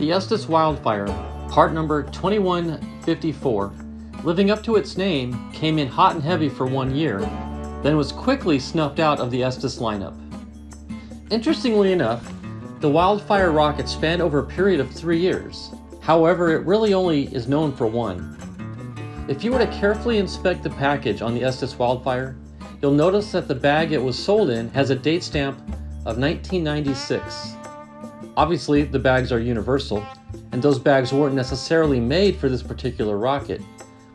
The Estes Wildfire, part number 2154, living up to its name, came in hot and heavy for 1 year, then was quickly snuffed out of the Estes lineup. Interestingly enough, the Wildfire rocket spanned over a period of 3 years. However, it really only is known for one. If you were to carefully inspect the package on the Estes Wildfire, you'll notice that the bag it was sold in has a date stamp of 1996. Obviously, the bags are universal, and those bags weren't necessarily made for this particular rocket,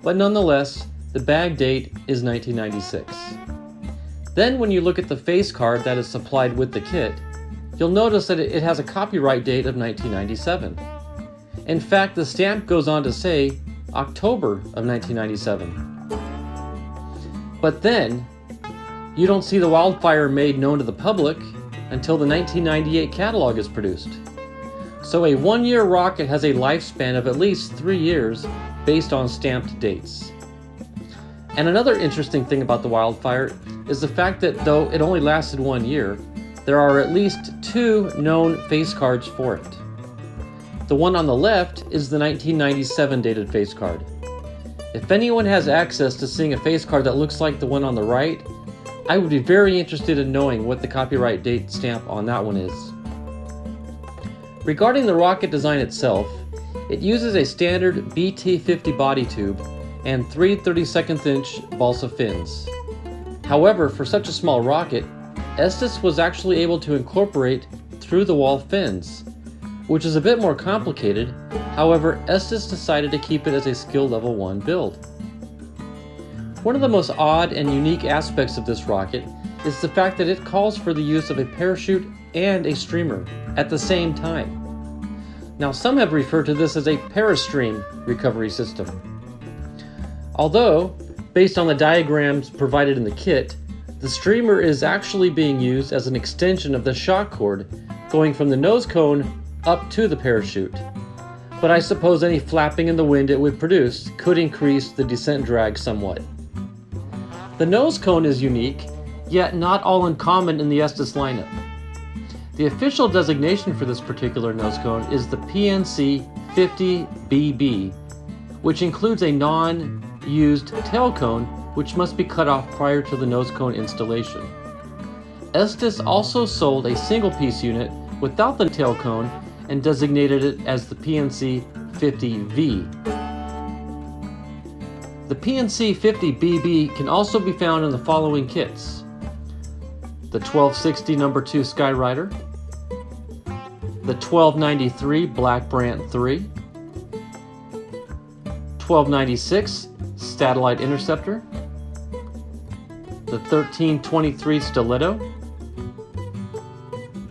but nonetheless, the bag date is 1996. Then when you look at the face card that is supplied with the kit, you'll notice that it has a copyright date of 1997. In fact, the stamp goes on to say October of 1997. But then, you don't see the Wildfire made known to the public until the 1998 catalog is produced. So a 1-year rocket has a lifespan of at least 3 years based on stamped dates. And another interesting thing about the Wildfire is the fact that though it only lasted 1 year, there are at least 2 known face cards for it. The one on the left is the 1997 dated face card. If anyone has access to seeing a face card that looks like the one on the right, I would be very interested in knowing what the copyright date stamp on that one is. Regarding the rocket design itself, it uses a standard BT-50 body tube and 3 32nd inch balsa fins. However, for such a small rocket, Estes was actually able to incorporate through-the-wall fins, which is a bit more complicated. However, Estes decided to keep it as a skill level 1 build. One of the most odd and unique aspects of this rocket is the fact that it calls for the use of a parachute and a streamer at the same time. Now, some have referred to this as a parastream recovery system. Although, based on the diagrams provided in the kit, the streamer is actually being used as an extension of the shock cord going from the nose cone up to the parachute. But I suppose any flapping in the wind it would produce could increase the descent drag somewhat. The nose cone is unique, yet not all uncommon in the Estes lineup. The official designation for this particular nose cone is the PNC 50BB, which includes a non-used tail cone which must be cut off prior to the nose cone installation. Estes also sold a single-piece unit without the tail cone and designated it as the PNC 50V. The PNC 50BB can also be found in the following kits: the 1260 No. 2 Skyrider, the 1293 Black Brant 3, 1296 Satellite Interceptor, the 1323 Stiletto,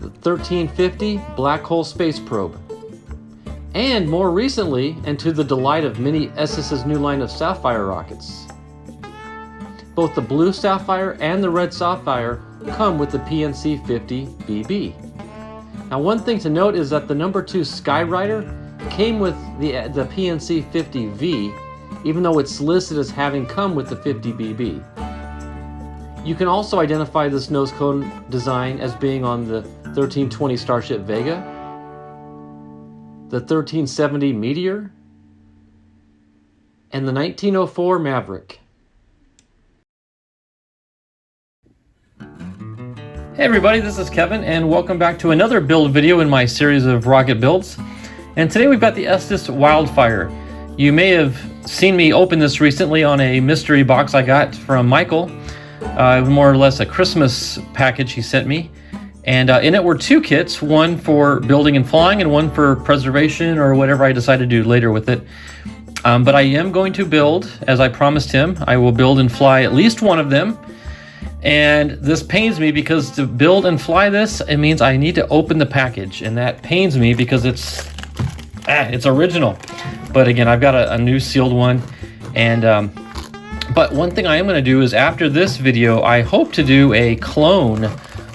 the 1350 Black Hole Space Probe, and more recently, and to the delight of many Estes' new line of Sapphire rockets, both the blue Sapphire and the red Sapphire come with the PNC 50BB. Now, one thing to note is that the No. 2 Skyrider came with the PNC 50V, even though it's listed as having come with the 50BB. You can also identify this nose cone design as being on the 1320 Starship Vega, the 1370 Meteor, and the 1904 Maverick. Hey everybody, this is Kevin, and welcome back to another build video in my series of rocket builds. And today we've got the Estes Wildfire. You may have seen me open this recently on a mystery box I got from Michael, more or less a Christmas package he sent me. And in it were 2 kits, one for building and flying and one for preservation or whatever I decide to do later with it. But I am going to build, as I promised him. I will build and fly at least one of them. And this pains me because to build and fly this, it means I need to open the package. And that pains me because it's original. But again, I've got a new sealed one. And but one thing I am going to do is after this video, I hope to do a clone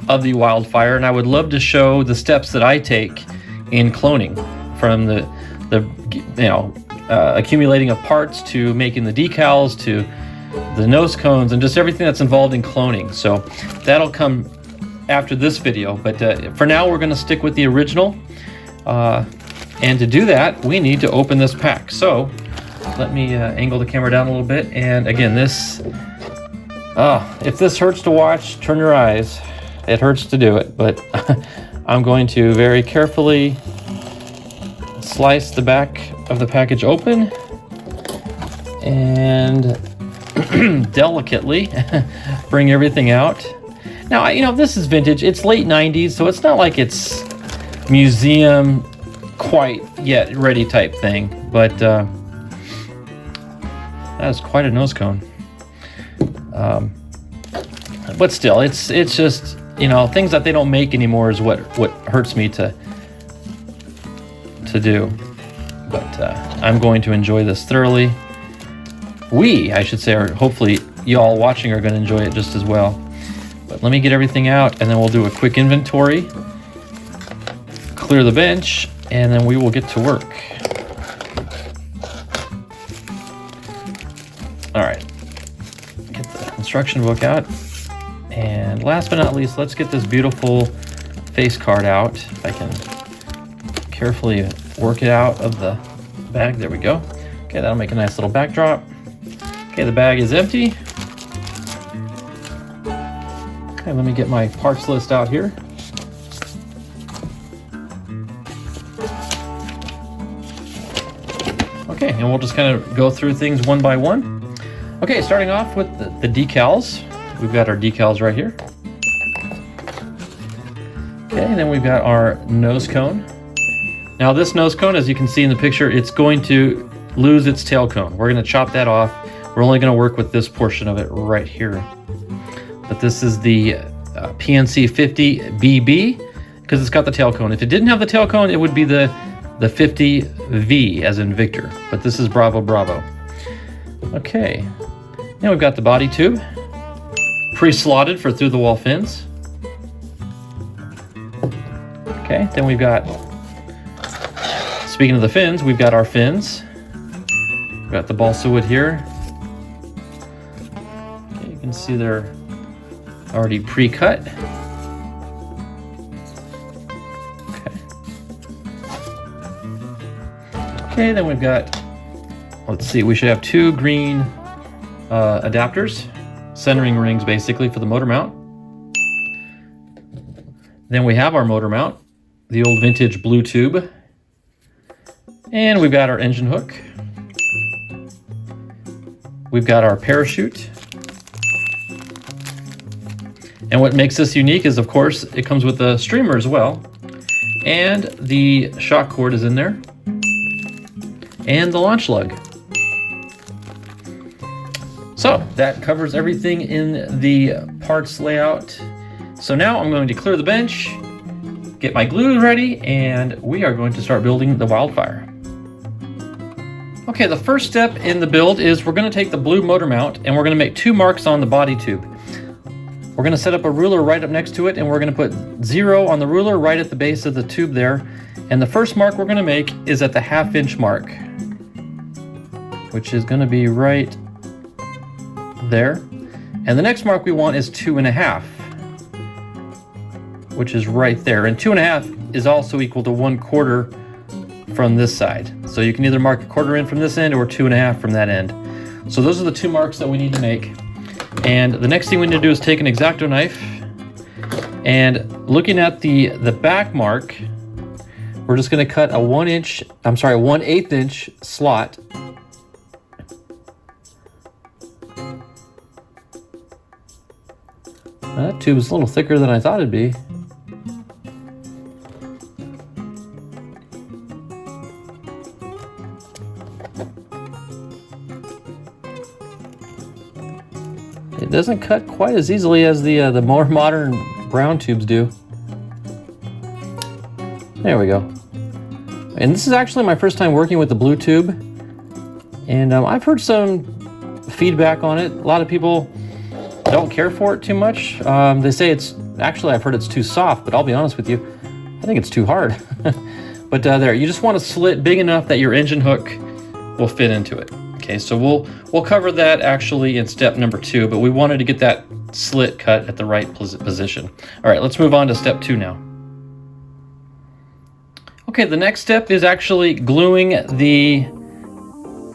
of the Wildfire, and I would love to show the steps that I take in cloning, from the accumulating of parts to making the decals to the nose cones and just everything that's involved in cloning. So that'll come after this video, but for now we're going to stick with the original. And to do that, we need to open this pack. So let me angle the camera down a little bit. And again, this, if this hurts to watch, turn your eyes. It hurts to do it, but I'm going to very carefully slice the back of the package open and delicately bring everything out. Now, you know, this is vintage. It's late 90s, so it's not like it's museum quite yet ready type thing, but that is quite a nose cone. But still, it's just, you know, things that they don't make anymore is what hurts me to do. But I'm going to enjoy this thoroughly. I should say, or hopefully y'all watching are going to enjoy it just as well. But let me get everything out, and then we'll do a quick inventory, clear the bench, and then we will get to work. All right, get the instruction book out. And last but not least, let's get this beautiful face card out. If I can carefully work it out of the bag. There we go. Okay, that'll make a nice little backdrop. Okay, the bag is empty. Okay, let me get my parts list out here. Okay, and we'll just kind of go through things one by one. Okay, starting off with the decals. We've got our decals right here. Okay, and then we've got our nose cone. Now this nose cone, as you can see in the picture, it's going to lose its tail cone. We're going to chop that off. We're only going to work with this portion of it right here. But this is the PNC 50 BB because it's got the tail cone. If it didn't have the tail cone, it would be the 50 V as in Victor. But this is Bravo Bravo. Okay, now we've got the body tube, pre-slotted for through the wall fins. Okay, then we've got, speaking of the fins, we've got our fins. We've got the balsa wood here. Okay, you can see they're already pre-cut. Okay, then we've got, let's see, we should have two green adapters, centering rings basically for the motor mount. Then we have our motor mount, the old vintage blue tube. And we've got our engine hook. We've got our parachute. And what makes this unique is, of course, it comes with a streamer as well. And the shock cord is in there. And the launch lug. So that covers everything in the parts layout. So now I'm going to clear the bench, get my glue ready, and we are going to start building the Wildfire. Okay, the first step in the build is we're going to take the blue motor mount and we're going to make 2 marks on the body tube. We're going to set up a ruler right up next to it, and we're going to put 0 on the ruler right at the base of the tube there. And the first mark we're going to make is at the 1/2 inch mark, which is going to be right there. And the next mark we want is 2.5, which is right there. And 2.5 is also equal to 1/4 from this side. So you can either mark 1/4 in from this end or 2.5 from that end. So those are the 2 marks that we need to make. And the next thing we need to do is take an X-Acto knife, and looking at the back mark, we're just going to cut a 1/8 inch slot. That tube is a little thicker than I thought it'd be. It doesn't cut quite as easily as the more modern brown tubes do. There we go. And this is actually my first time working with the blue tube. And I've heard some feedback on it. A lot of people don't care for it too much. They say I've heard it's too soft, but I'll be honest with you, I think it's too hard. But there, you just want a slit big enough that your engine hook will fit into it. Okay, so we'll cover that actually in step number 2, but we wanted to get that slit cut at the right position. All right, let's move on to step 2 now. Okay, the next step is actually gluing the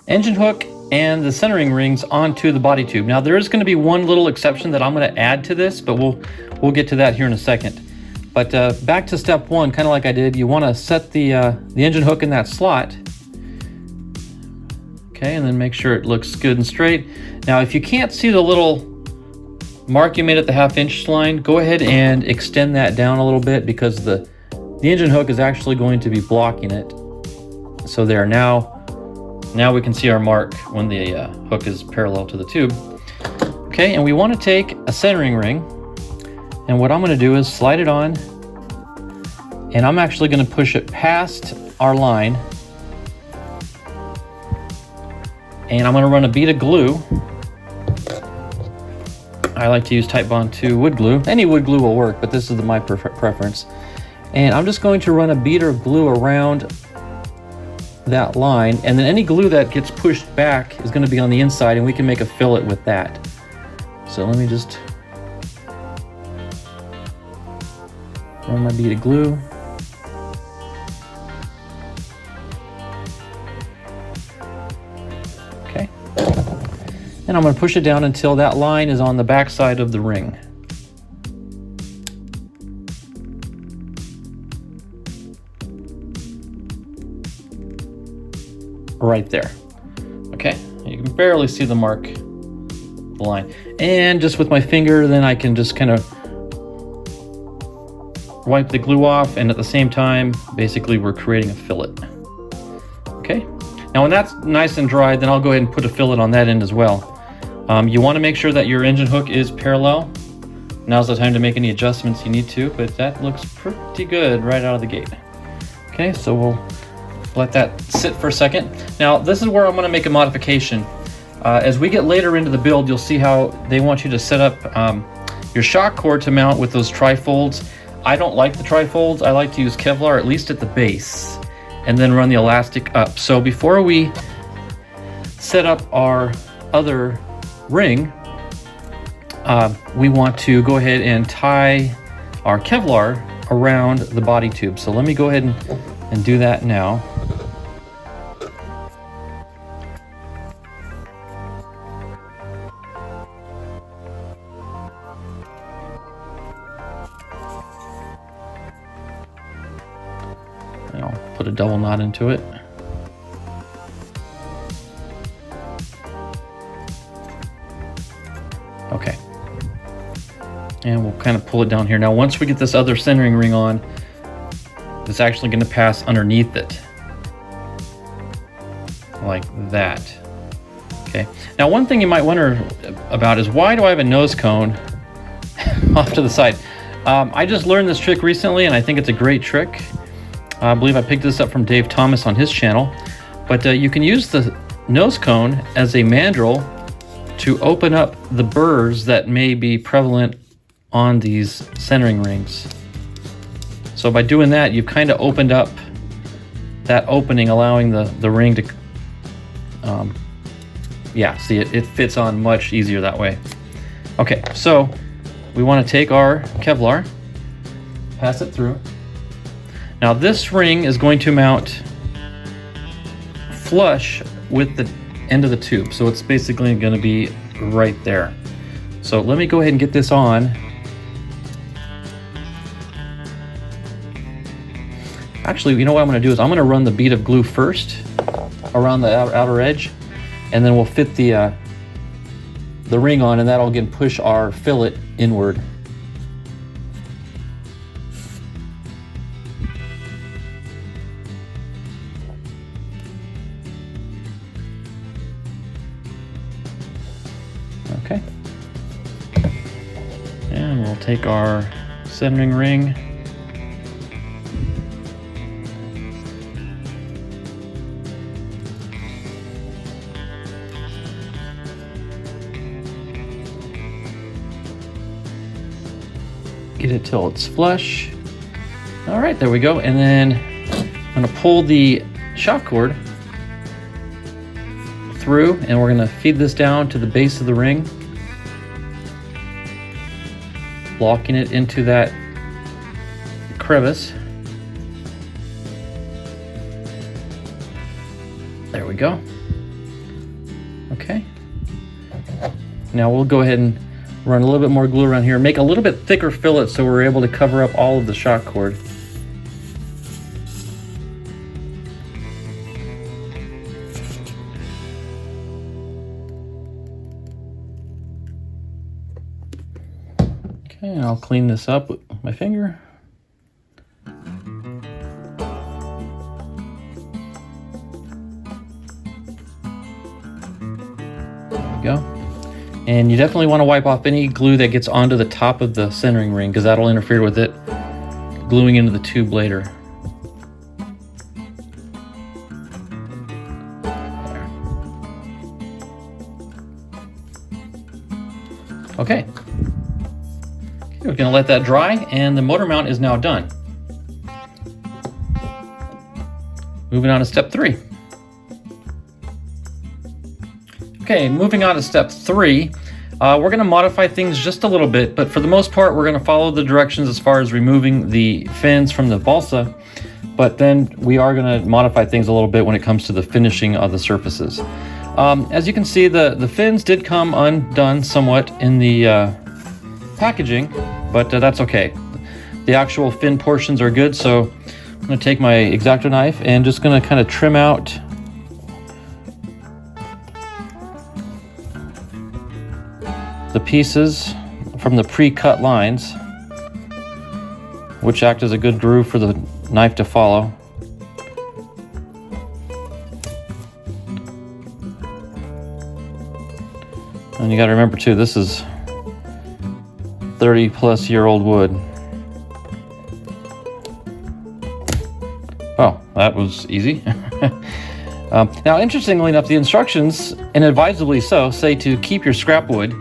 engine hook and the centering rings onto the body tube. Now there is going to be one little exception that I'm going to add to this, but we'll get to that here in a second. But back to step one, kind of like I did, you want to set the engine hook in that slot. Okay, and then make sure it looks good and straight. Now if you can't see the little mark you made at the 1/2 inch line, go ahead and extend that down a little bit, because the engine hook is actually going to be blocking it. So there, now we can see our mark when the hook is parallel to the tube. Okay, and we want to take a centering ring, and what I'm going to do is slide it on, and I'm actually going to push it past our line, and I'm going to run a bead of glue. I like to use Titebond 2 wood glue. Any wood glue will work, but this is my preference. And I'm just going to run a bead of glue around that line, and then any glue that gets pushed back is going to be on the inside, and we can make a fillet with that. So let me just run my bead of glue. Okay. And I'm going to push it down until that line is on the back side of the ring. Right there. Okay, you can barely see the mark, the line. And just with my finger, then I can just kind of wipe the glue off, and at the same time, basically we're creating a fillet. Okay, now when that's nice and dry, then I'll go ahead and put a fillet on that end as well. You want to make sure that your engine hook is parallel. Now's the time to make any adjustments you need to, but that looks pretty good right out of the gate. Okay, so we'll let that sit for a second. Now this is where I'm going to make a modification. As we get later into the build, you'll see how they want you to set up your shock cord to mount with those trifolds. I don't like the trifolds. I like to use Kevlar, at least at the base, and then run the elastic up. So before we set up our other ring, we want to go ahead and tie our Kevlar around the body tube. So let me go ahead and do that now. And I'll put a double knot into it. Okay. And we'll kind of pull it down here. Now once we get this other centering ring on, it's actually going to pass underneath it. Like that. Okay. Now one thing you might wonder about is, why do I have a nose cone off to the side? I just learned this trick recently, and I think it's a great trick. I believe I picked this up from Dave Thomas on his channel. But you can use the nose cone as a mandrel to open up the burrs that may be prevalent on these centering rings. So by doing that, you've kind of opened up that opening, allowing the ring to, yeah, see, it fits on much easier that way. Okay, so we want to take our Kevlar, pass it through. Now this ring is going to mount flush with the end of the tube, so it's basically going to be right there. So let me go ahead and get this on. Actually, you know what I'm going to do is I'm going to run the bead of glue first around the outer edge, and then we'll fit the ring on, and that'll again push our fillet inward. Okay. And we'll take our centering ring. Get it till it's flush. All right, there we go. And then I'm gonna pull the shock cord through, and we're gonna feed this down to the base of the ring, locking it into that crevice. There we go. Okay. Now we'll go ahead and run a little bit more glue around here. Make a little bit thicker fillet so we're able to cover up all of the shock cord. Okay, and I'll clean this up with my finger. Go. And you definitely want to wipe off any glue that gets onto the top of the centering ring, because that'll interfere with it gluing into the tube later. There. Okay. We're going to let that dry, and the motor mount is now done. Moving on to step 3. Okay, moving on to step 3, we're going to modify things just a little bit, but for the most part, we're going to follow the directions as far as removing the fins from the balsa, but then we are going to modify things a little bit when it comes to the finishing of the surfaces. As you can see, the fins did come undone somewhat in the packaging, but that's okay. The actual fin portions are good, so I'm going to take my X-Acto knife and just going to kind of trim out the pieces from the pre-cut lines, which act as a good groove for the knife to follow. And you got to remember too, this is 30-plus-year-old wood. Oh, that was easy. Now, interestingly enough, the instructions, and advisably so, say to keep your scrap wood,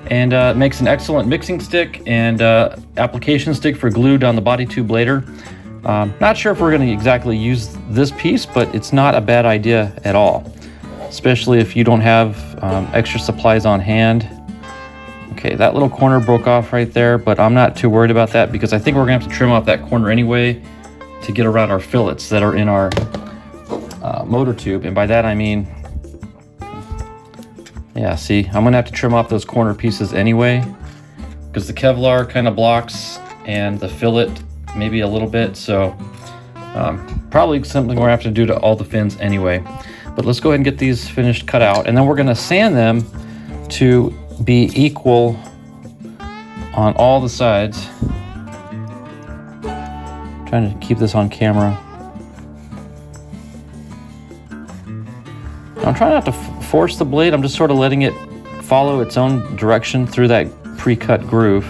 and makes an excellent mixing stick and application stick for glue down the body tube later. Not sure if we're going to exactly use this piece, but it's not a bad idea at all, especially if you don't have extra supplies on hand. Okay, that little corner broke off right there, but I'm not too worried about that because I think we're going to have to trim off that corner anyway to get around our fillets that are in our motor tube. And by that I mean, yeah, see, I'm gonna have to trim off those corner pieces anyway because the Kevlar kind of blocks and the fillet maybe a little bit, so probably something we're gonna have to do to all the fins anyway. But let's go ahead and get these finished cut out, and then we're gonna sand them to be equal on all the sides. Trying to keep this on camera. I'm trying not to force the blade, I'm just sort of letting it follow its own direction through that pre-cut groove.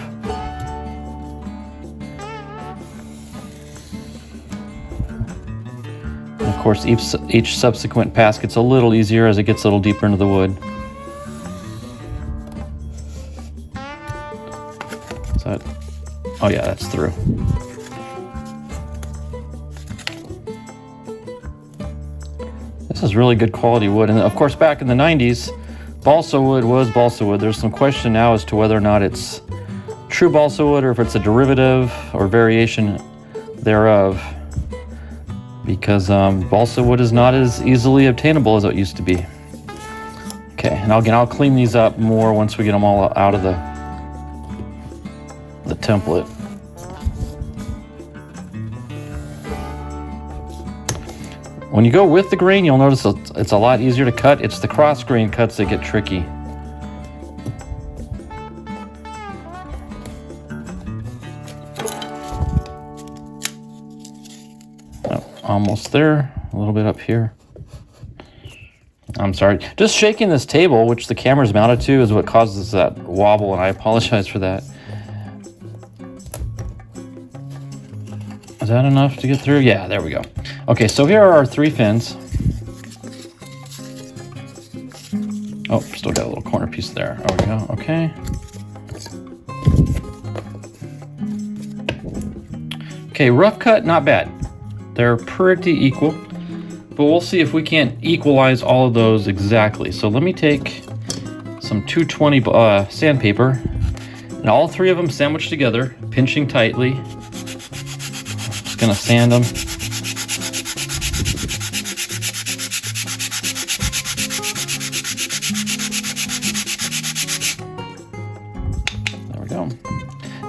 And of course, each subsequent pass gets a little easier as it gets a little deeper into the wood. Is that, oh yeah, that's through. This is really good quality wood, and of course back in the 90s, balsa wood was balsa wood. There's some question now as to whether or not it's true balsa wood or if it's a derivative or variation thereof, because balsa wood is not as easily obtainable as it used to be. Okay, and I'll clean these up more once we get them all out of the template. When you go with the grain, you'll notice it's a lot easier to cut. It's the cross grain cuts that get tricky. Oh, almost there. A little bit up here. I'm sorry. Just shaking this table, which the camera's mounted to, is what causes that wobble, and I apologize for that. Is that enough to get through? Yeah, there we go. Okay, so here are our 3 fins. Oh, still got a little corner piece there. There we go, okay. Okay, rough cut, not bad. They're pretty equal, but we'll see if we can't equalize all of those exactly. So let me take some 220 sandpaper, and all 3 of them sandwiched together, pinching tightly. Just gonna sand them.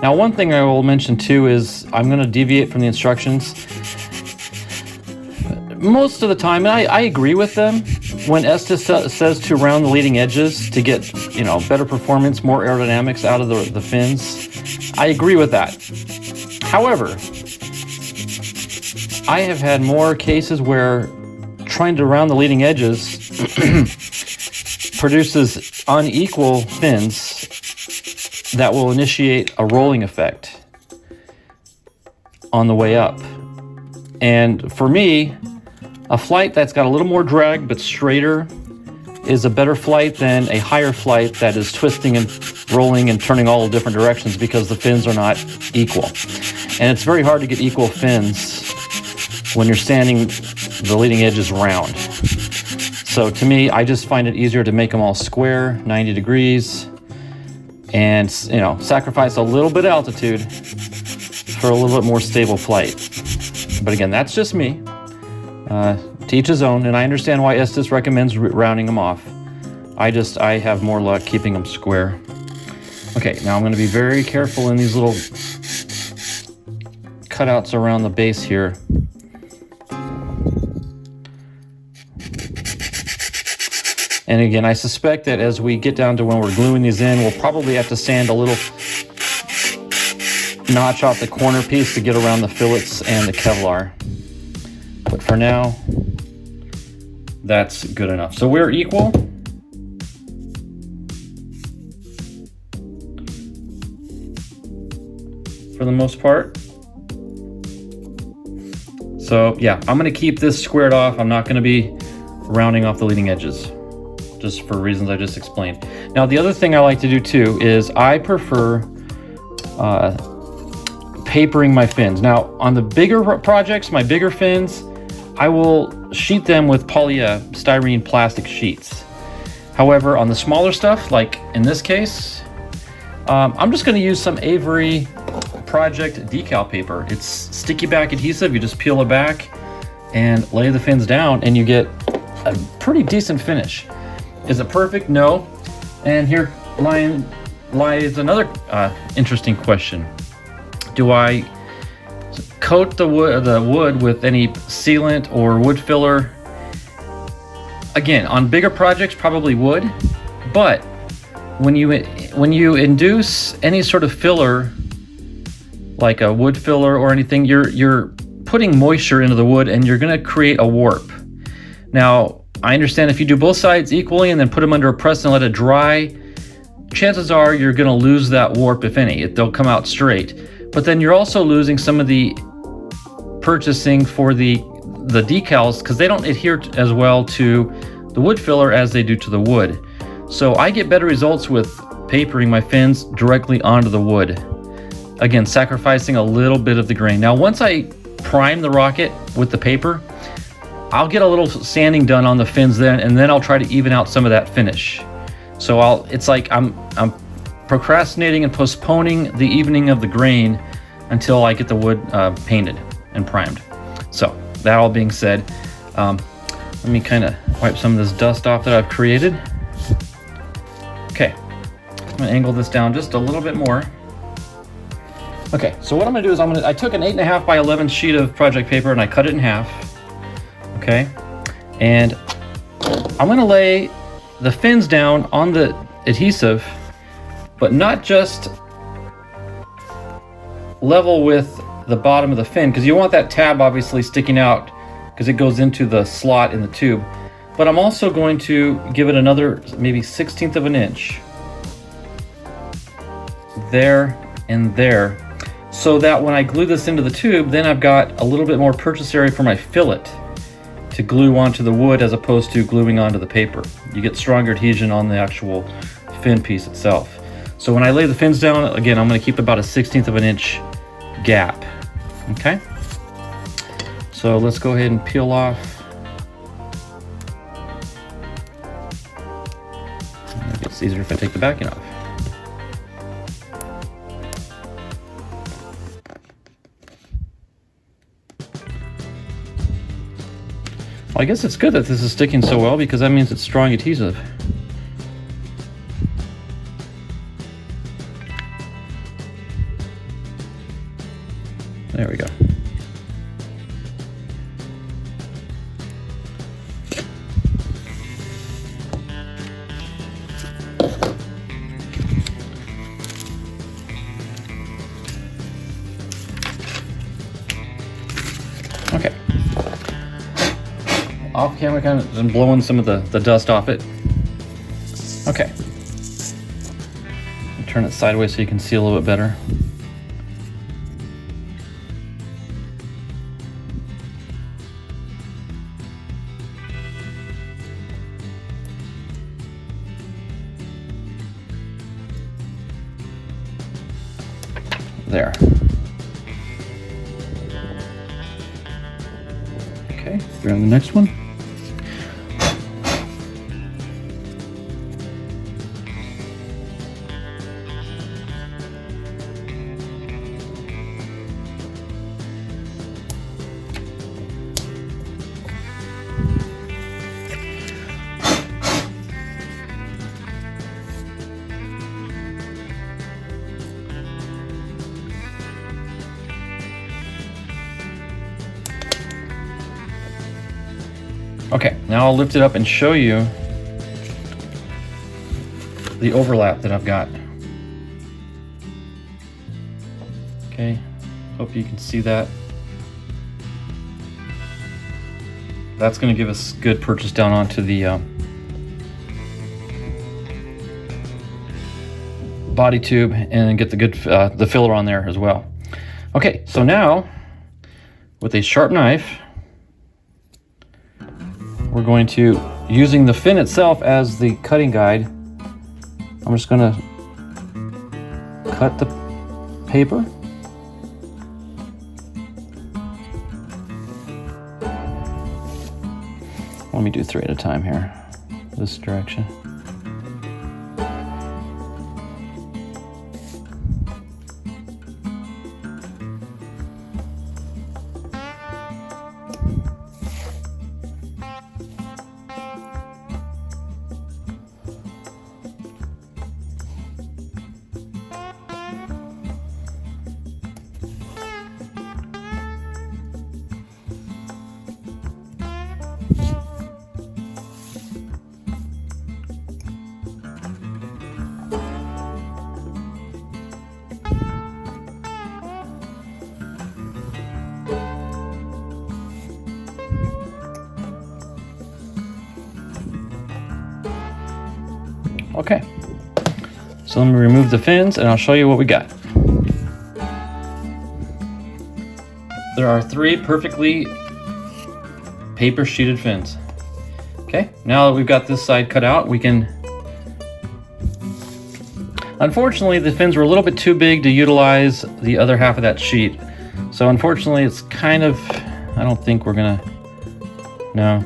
Now, one thing I will mention too is I'm going to deviate from the instructions. Most of the time, and I agree with them, when Estes says to round the leading edges to get, better performance, more aerodynamics out of the fins, I agree with that. However, I have had more cases where trying to round the leading edges produces unequal fins that will initiate a rolling effect on the way up. And for me, a flight that's got a little more drag but straighter is a better flight than a higher flight that is twisting and rolling and turning all different directions because the fins are not equal. And it's very hard to get equal fins when you're standing the leading edges round. So to me, I just find it easier to make them all square, 90 degrees, and sacrifice a little bit of altitude for a little bit more stable flight. But again, that's just me. To each his own, and I understand why Estes recommends rounding them off. I have more luck keeping them square. Okay, now I'm going to be very careful in these little cutouts around the base here. And again, I suspect that as we get down to when we're gluing these in, we'll probably have to sand a little notch off the corner piece to get around the fillets and the Kevlar. But for now, that's good enough. So we're equal. For the most part. So yeah, I'm going to keep this squared off. I'm not going to be rounding off the leading edges, just for reasons I just explained. Now, the other thing I like to do too is I prefer papering my fins. Now, on the bigger projects, my bigger fins, I will sheet them with polystyrene plastic sheets. However, on the smaller stuff, like in this case, I'm just going to use some Avery Project decal paper. It's sticky back adhesive. You just peel it back and lay the fins down and you get a pretty decent finish. Is it perfect? No. And here lies another interesting question. Do I coat the wood with any sealant or wood filler? Again, on bigger projects, probably would. But when you induce any sort of filler, like a wood filler or anything, you're putting moisture into the wood and you're going to create a warp. Now, I understand if you do both sides equally and then put them under a press and let it dry, chances are you're going to lose that warp, if any. They'll come out straight. But then you're also losing some of the purchasing for the decals because they don't adhere as well to the wood filler as they do to the wood. So I get better results with papering my fins directly onto the wood. Again, sacrificing a little bit of the grain. Now, once I prime the rocket with the paper, I'll get a little sanding done on the fins then, and then I'll try to even out some of that finish. So it's like I'm procrastinating and postponing the evening of the grain until I get the wood painted and primed. So that all being said, let me kind of wipe some of this dust off that I've created. Okay, I'm gonna angle this down just a little bit more. Okay, so what I'm gonna do is I took an 8.5 by 11 sheet of project paper and I cut it in half. Okay, and I'm gonna lay the fins down on the adhesive, but not just level with the bottom of the fin, because you want that tab obviously sticking out because it goes into the slot in the tube. But I'm also going to give it another maybe 1/16 of an inch there and there, so that when I glue this into the tube, then I've got a little bit more purchase area for my fillet to glue onto the wood as opposed to gluing onto the paper. You get stronger adhesion on the actual fin piece itself. So when I lay the fins down, again, I'm going to keep about a 1/16 of an inch gap. Okay, so let's go ahead and peel off. Maybe it's easier if I take the backing off. Well, I guess it's good that this is sticking so well because that means it's strong adhesive. off camera, kind of been blowing some of the dust off it. Okay. Turn it sideways so you can see a little bit better. There. Okay, grab the next one. Okay, now I'll lift it up and show you the overlap that I've got. Okay, hope you can see that. That's going to give us good purchase down onto the body tube and get the good the filler on there as well. Okay, so now with a sharp knife, we're going to, using the fin itself as the cutting guide, I'm just going to cut the paper. Let me do 3 at a time here, this direction. Okay, so let me remove the fins and I'll show you what we got. There are 3 perfectly paper sheeted fins. Okay, now that we've got this side cut out, we can... Unfortunately, the fins were a little bit too big to utilize the other half of that sheet. So unfortunately, it's kind of... I don't think we're gonna... No.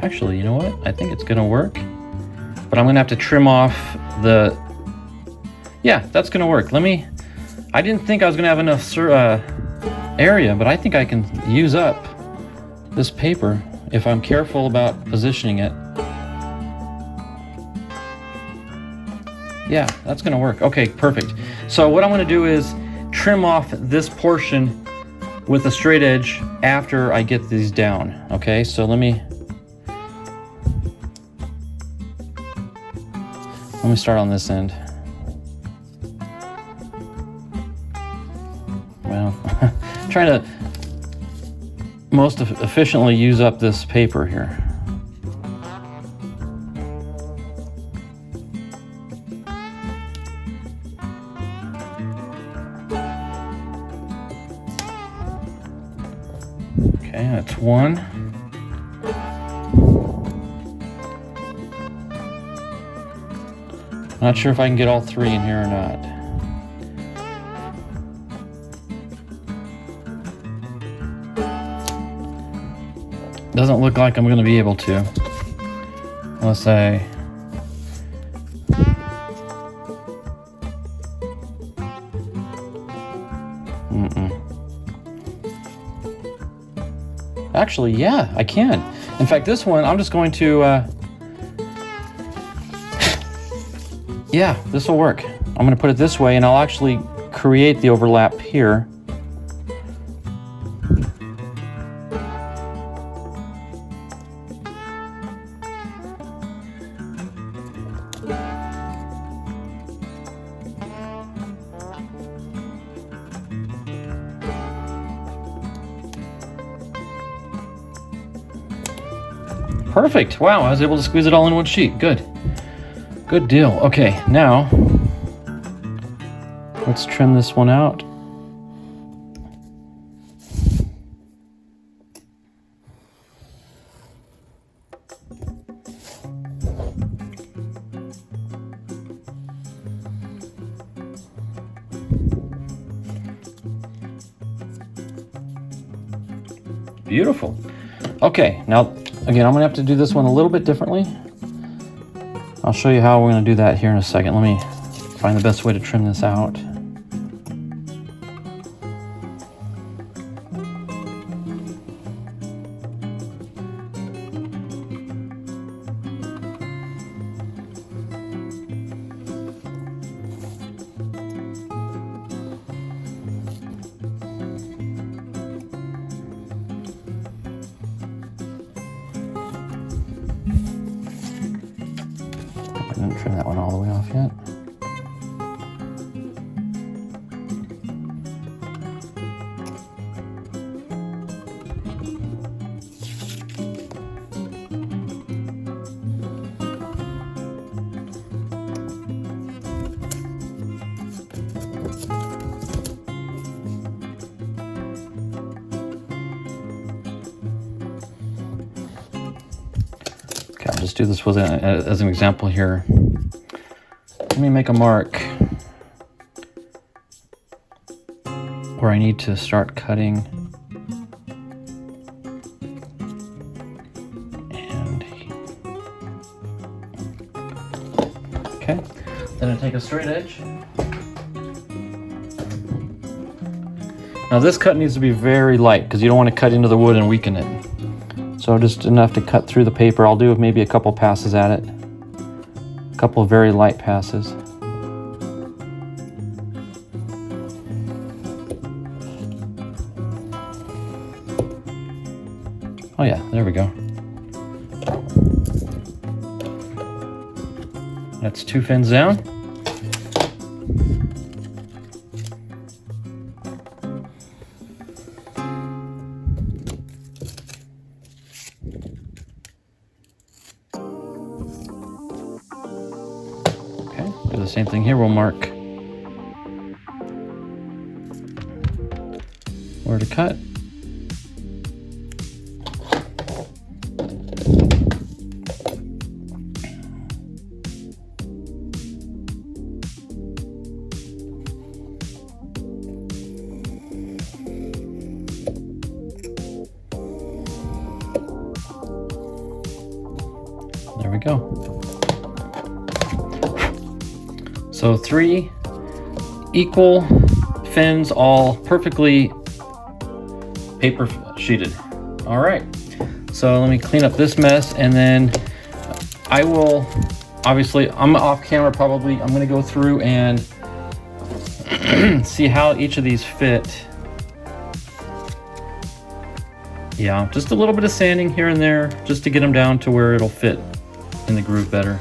Actually, you know what? I think it's gonna work, but I'm gonna have to trim off the... Yeah, that's gonna work. I didn't think I was gonna have enough area, but I think I can use up this paper if I'm careful about positioning it. Yeah, that's gonna work. Okay, perfect. So what I'm gonna do is trim off this portion with a straight edge after I get these down. Okay, so let me start on this end. Well, trying to most efficiently use up this paper here. Okay, that's one. Not sure if I can get all 3 in here or not. Doesn't look like I'm going to be able to, unless I... Actually, yeah, I can. In fact, this one, I'm just going to... Yeah, this will work. I'm going to put it this way, and I'll actually create the overlap here. Perfect. Wow, I was able to squeeze it all in one sheet. Good. Good deal. Okay, now let's trim this one out. Beautiful. Okay, now again, I'm gonna have to do this one a little bit differently. I'll show you how we're gonna do that here in a second. Let me find the best way to trim this out. I didn't trim that one all the way off yet. Okay, I'll just do this with as an example here. Let me make a mark where I need to start cutting. And okay, then I take a straight edge. Now this cut needs to be very light because you don't want to cut into the wood and weaken it. So just enough to cut through the paper. I'll do maybe a couple passes at it. A couple of very light passes. Oh yeah, there we go. That's 2 fins down. Do the same thing here. We'll mark where to cut. There we go. So 3 equal fins, all perfectly paper sheeted. All right, so let me clean up this mess, and then I will, obviously, I'm off camera probably, I'm gonna go through and see how each of these fit. Yeah, just a little bit of sanding here and there, just to get them down to where it'll fit in the groove better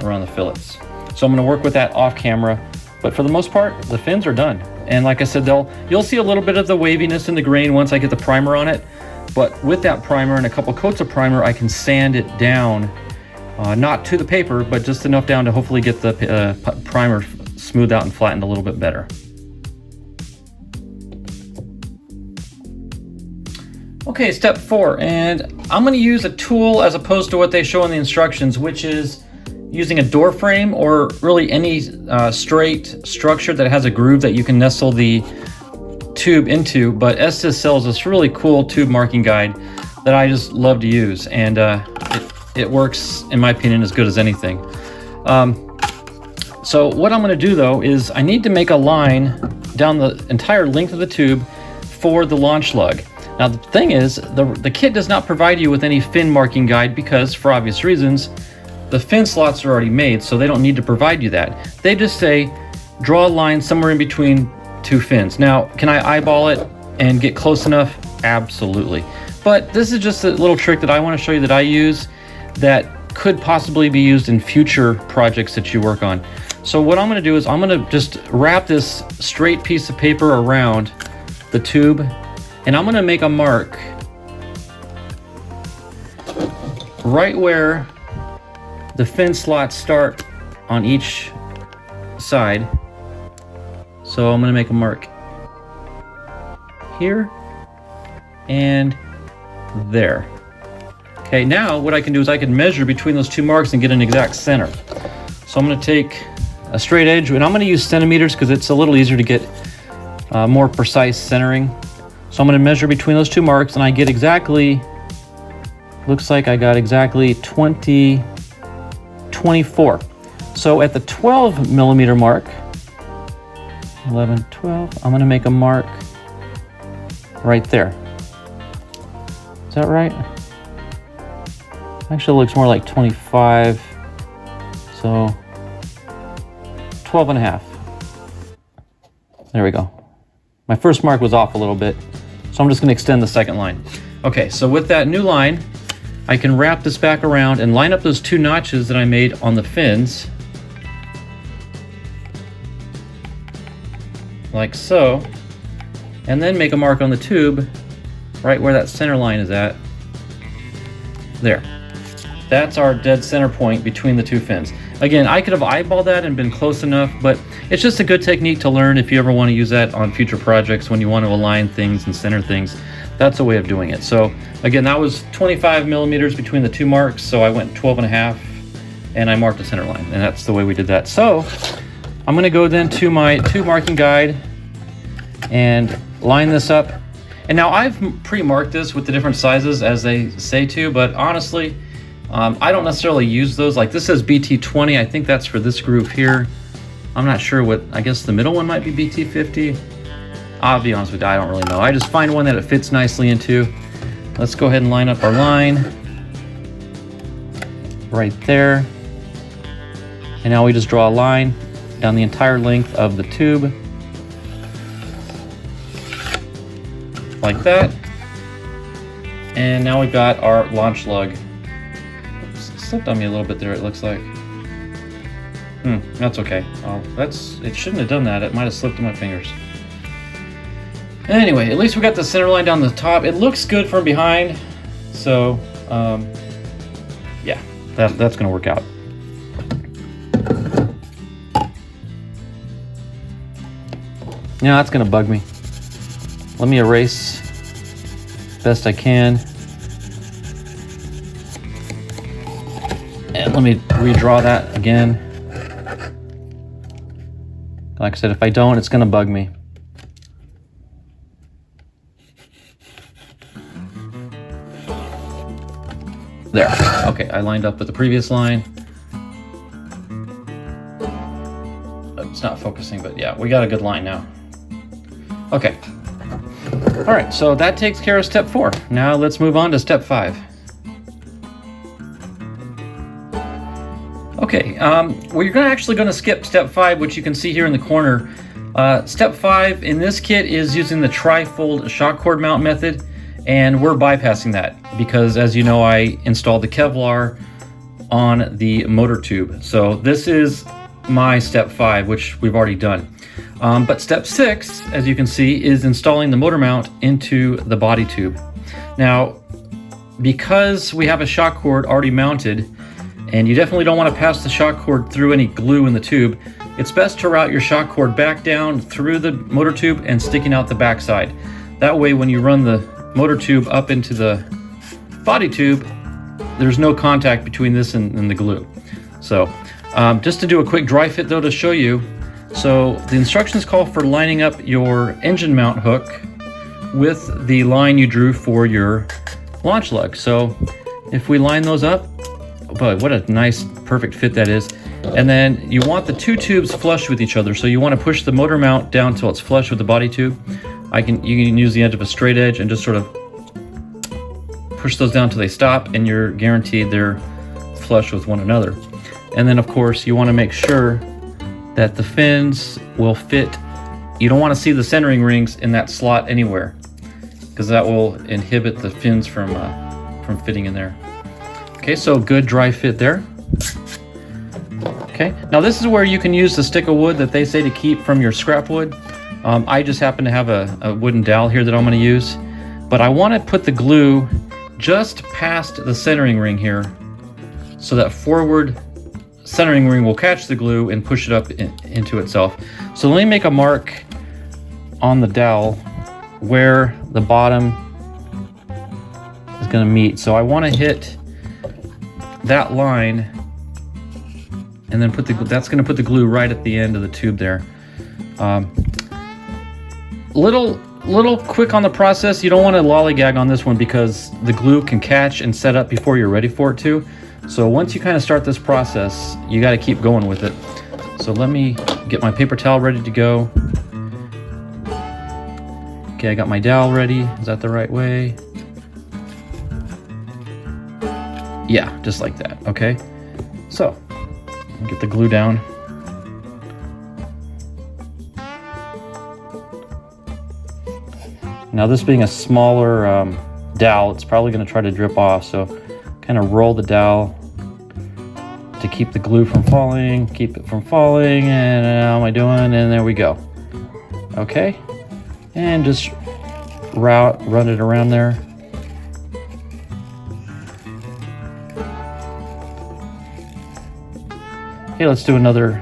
around the fillets. So I'm going to work with that off camera, but for the most part, the fins are done. And like I said, you'll see a little bit of the waviness in the grain once I get the primer on it. But with that primer and a couple coats of primer, I can sand it down, not to the paper, but just enough down to hopefully get the primer smoothed out and flattened a little bit better. Okay, step 4, and I'm going to use a tool as opposed to what they show in the instructions, which is using a door frame or really any straight structure that has a groove that you can nestle the tube into. But Estes sells this really cool tube marking guide that I just love to use, and it works, in my opinion, as good as anything. So what I'm going to do though is I need to make a line down the entire length of the tube for the launch lug. Now the thing is, the kit does not provide you with any fin marking guide because, for obvious reasons, the fin slots are already made, so they don't need to provide you that. They just say, draw a line somewhere in between 2 fins. Now, can I eyeball it and get close enough? Absolutely. But this is just a little trick that I want to show you that I use that could possibly be used in future projects that you work on. So what I'm going to do is I'm going to just wrap this straight piece of paper around the tube, and I'm going to make a mark right where the fin slots start on each side. So I'm going to make a mark here and there. Okay, now what I can do is I can measure between those two marks and get an exact center. So I'm going to take a straight edge, and I'm going to use centimeters because it's a little easier to get more precise centering. So I'm going to measure between those two marks, and I get exactly, looks like I got exactly 24. So at the 12 millimeter mark, 11, 12, I'm going to make a mark right there. Is that right? Actually, it looks more like 25. So 12 and a half. There we go. My first mark was off a little bit, so I'm just going to extend the second line. Okay, so with that new line, I can wrap this back around and line up those two notches that I made on the fins, like so, and then make a mark on the tube right where that center line is at. There. That's our dead center point between the two fins. Again, I could have eyeballed that and been close enough, but it's just a good technique to learn if you ever want to use that on future projects when you want to align things and center things. That's a way of doing it. So again, that was 25 millimeters between the two marks, so I went 12 and a half, and I marked the center line, and that's the way we did that. So I'm going to go then to my tube marking guide and line this up. And now I've pre-marked this with the different sizes as they say to, but honestly, I don't necessarily use those. Like this says BT20, I think that's for this groove here. I'm not sure what, I guess the middle one might be BT50. I'll be honest with you, I don't really know. I just find one that it fits nicely into. Let's go ahead and line up our line right there. And now we just draw a line down the entire length of the tube. Like that. And now we've got our launch lug. Slipped on me a little bit there, it looks like. That's okay. Oh, it shouldn't have done that. It might have slipped in my fingers. Anyway, at least we got the center line down the top. It looks good from behind. So, yeah, that's gonna work out. Now that's gonna bug me. Let me erase best I can. And let me redraw that again. Like I said, if I don't, it's gonna bug me. There, okay, I lined up with the previous line. It's not focusing, but yeah, we got a good line now. Okay. All right, so that takes care of step 4. Now let's move on to step 5. Okay, we're actually going to skip step 5, which you can see here in the corner. Step 5 in this kit is using the tri-fold shock cord mount method, and we're bypassing that because, as you know, I installed the Kevlar on the motor tube. So this is my step 5, which we've already done. But step 6, as you can see, is installing the motor mount into the body tube. Now, because we have a shock cord already mounted, and you definitely don't want to pass the shock cord through any glue in the tube, it's best to route your shock cord back down through the motor tube and sticking out the back side. That way, when you run the motor tube up into the body tube, there's no contact between this and the glue. So, just to do a quick dry fit though to show you, so the instructions call for lining up your engine mount hook with the line you drew for your launch lug. So if we line those up, but what a nice perfect fit that is. And then you want the two tubes flush with each other. So you want to push the motor mount down till it's flush with the body tube. You can use the edge of a straight edge and just sort of push those down till they stop, and you're guaranteed they're flush with one another. And then of course you want to make sure that the fins will fit. You don't want to see the centering rings in that slot anywhere, because that will inhibit the fins from fitting in there. Okay, so good dry fit there. Okay, now this is where you can use the stick of wood that they say to keep from your scrap wood. I just happen to have a wooden dowel here that I'm going to use, but I want to put the glue just past the centering ring here, so that forward centering ring will catch the glue and push it up into itself. So let me make a mark on the dowel where the bottom is going to meet. So I want to hit that line, and then that's going to put the glue right at the end of the tube there. Little quick on the process. You don't want to lollygag on this one because the glue can catch and set up before you're ready for it to. So once you kind of start this process, you got to keep going with it. So let me get my paper towel ready to go. Okay, I got my dowel ready. Is that the right way? Yeah, just like that. Okay, so get the glue down. Now this being a smaller dowel, it's probably going to try to drip off, so kind of roll the dowel to keep the glue from falling, and how am I doing? And there we go. Okay, and just run it around there. Okay, let's do another.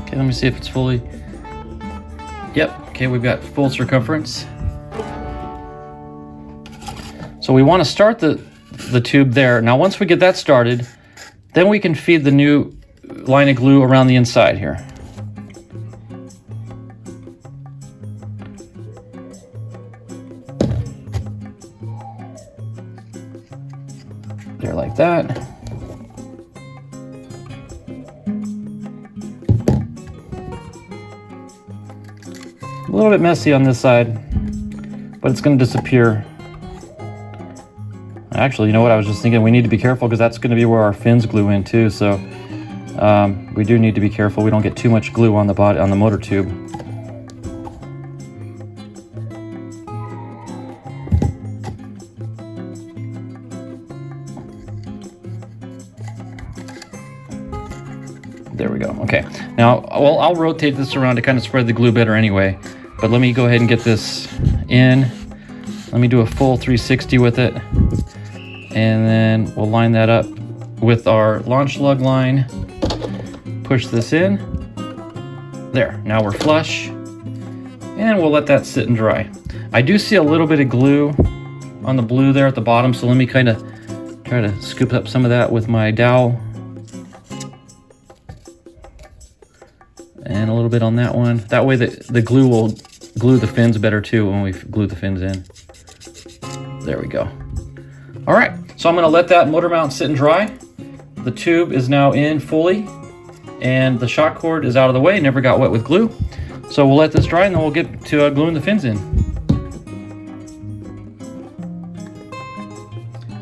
Okay, let me see if it's fully. Yep, okay, we've got full circumference. So we want to start the tube there. Now once we get that started, then we can feed the new line of glue around the inside here. There, like that. A little bit messy on this side, but it's going to disappear. Actually, you know what? I was just thinking we need to be careful because that's going to be where our fins glue in too. So we do need to be careful we don't get too much glue on the body, on the motor tube. There we go. Okay. Now, well, I'll rotate this around to kind of spread the glue better anyway. But let me go ahead and get this in. Let me do a full 360 with it. And then we'll line that up with our launch lug line. Push this in. There, now we're flush. And we'll let that sit and dry. I do see a little bit of glue on the blue there at the bottom, so let me kind of try to scoop up some of that with my dowel. And a little bit on that one. That way the glue will glue the fins better too when we glue the fins in. There we go. All right, so I'm gonna let that motor mount sit and dry. The tube is now in fully, and the shock cord is out of the way, never got wet with glue. So we'll let this dry and then we'll get to gluing the fins in.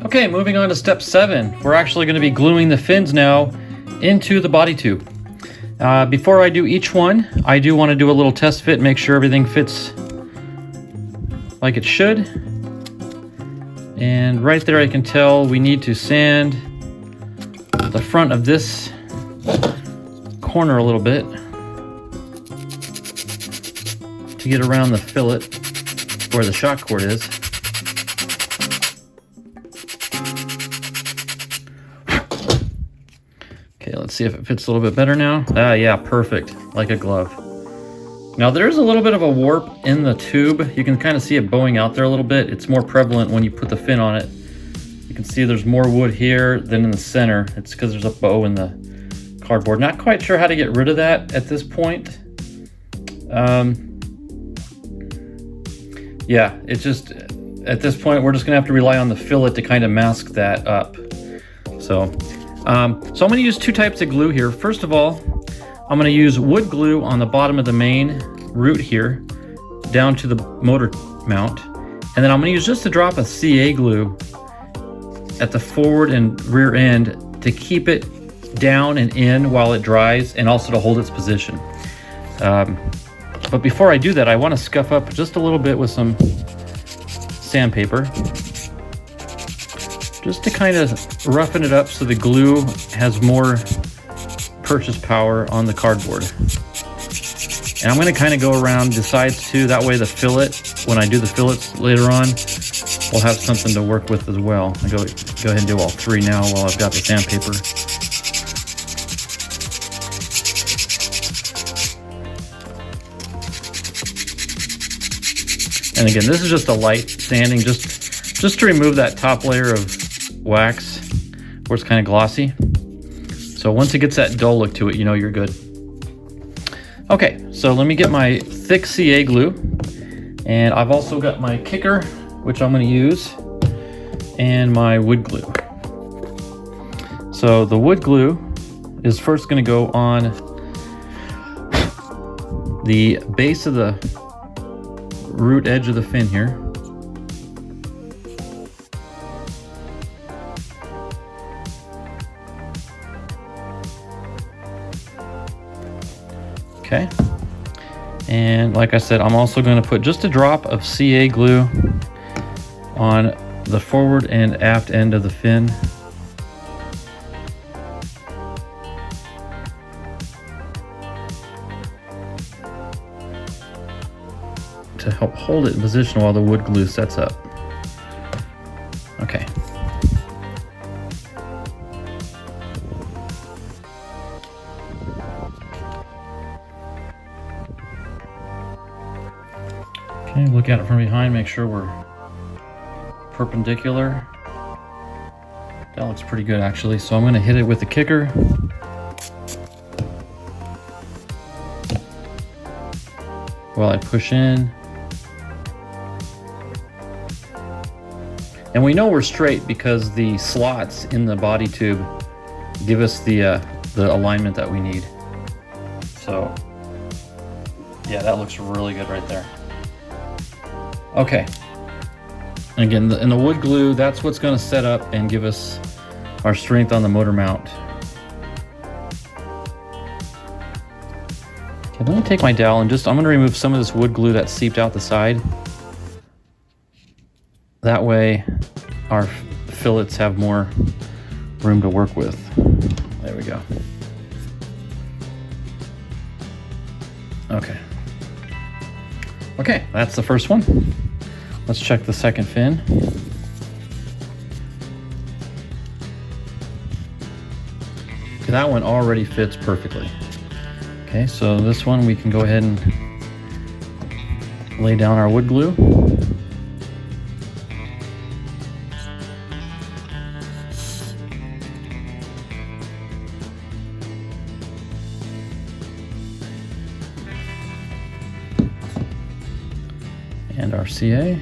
Okay, moving on to step 7. We're actually gonna be gluing the fins now into the body tube. Before I do each one, I do wanna do a little test fit, make sure everything fits like it should. And right there I can tell we need to sand the front of this corner a little bit to get around the fillet where the shock cord is. Okay, let's see if it fits a little bit better now. Ah, yeah, perfect, like a glove. Now there's a little bit of a warp in the tube. You can kind of see it bowing out there a little bit. It's more prevalent when you put the fin on it. You can see there's more wood here than in the center. It's because there's a bow in the cardboard. Not quite sure how to get rid of that at this point. Yeah, it's just, at this point, we're just gonna have to rely on the fillet to kind of mask that up. So I'm gonna use 2 types of glue here. First of all, I'm gonna use wood glue on the bottom of the main root here, down to the motor mount. And then I'm gonna use just a drop of CA glue at the forward and rear end to keep it down and in while it dries, and also to hold its position. But before I do that, I wanna scuff up just a little bit with some sandpaper. just to kind of roughen it up so the glue has more purchase power on the cardboard. And I'm going to kind of go around the sides too, that way the fillet, when I do the fillets later on, we'll have something to work with as well. I'll go ahead and do all three now while I've got the sandpaper. And again, this is just a light sanding, just to remove that top layer of wax where it's kind of glossy. So once it gets that dull look to it, you know you're good. Okay, so let me get my thick CA glue, and I've also got my kicker, which I'm going to use, and my wood glue. So the wood glue is first going to go on the base of the root edge of the fin here. Okay, and like I said, I'm also going to put just a drop of CA glue on the forward and aft end of the fin. To help hold it in position while the wood glue sets up. Okay. Okay, look at it from behind, make sure we're perpendicular. That looks pretty good actually. So I'm going to hit it with the kicker. While I push in. And we know we're straight because the slots in the body tube give us the alignment that we need. So yeah, that looks really good right there. Okay, and again, in the wood glue, that's what's going to set up and give us our strength on the motor mount. Okay, let me take my dowel and I'm going to remove some of this wood glue that seeped out the side. That way our fillets have more room to work with. There we go. Okay. Okay, that's the first one. Let's check the second fin. Okay, that one already fits perfectly. Okay, so this one we can go ahead and lay down our wood glue. And our CA.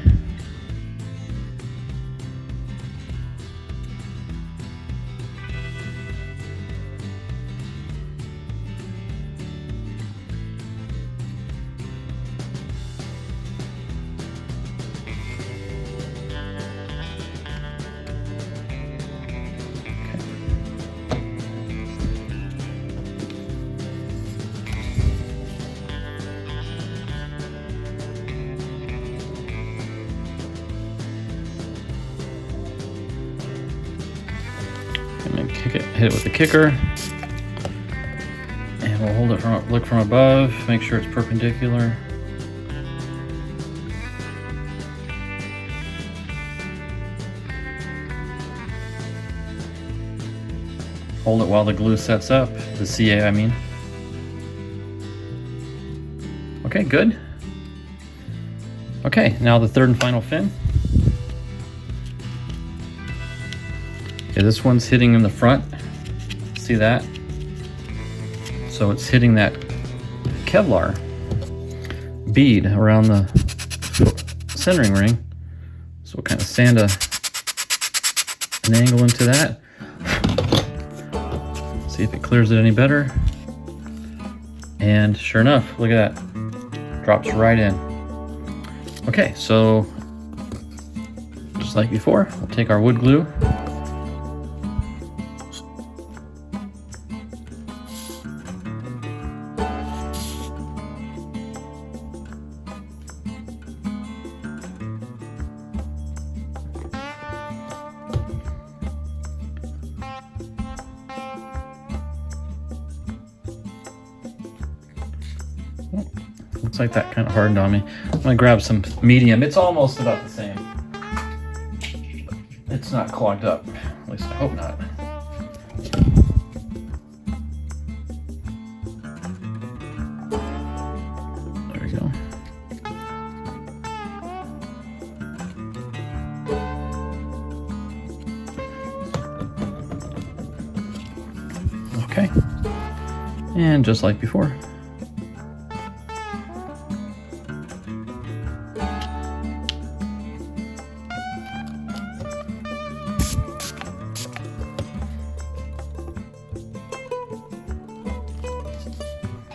Hit it with the kicker, and we'll hold it look from above, make sure it's perpendicular. Hold it while the glue sets up, the CA I mean. Okay, good. Okay, now the third and final fin. Okay, this one's hitting in the front. See that? So it's hitting that Kevlar bead around the centering ring. So we'll kind of sand an angle into that. See if it clears it any better. And sure enough, look at that. Drops right in. Okay, so just like before, we'll take our wood glue. like that kind of hardened on me. I'm gonna grab some medium. It's almost about the same. It's not clogged up, at least I hope not. There we go. Okay, and just like before.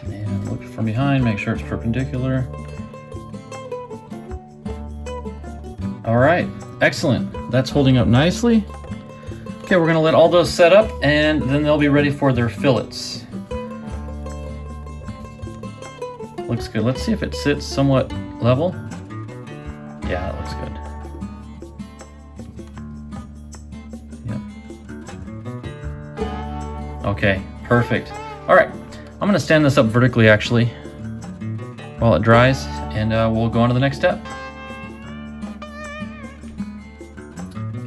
And look from behind, make sure it's perpendicular. All right, excellent. That's holding up nicely. Okay, we're gonna let all those set up and then they'll be ready for their fillets. Looks good. Let's see if it sits somewhat level. Yeah, that looks good. Yep. Okay, perfect. All right, I'm gonna stand this up vertically actually while it dries, and we'll go on to the next step.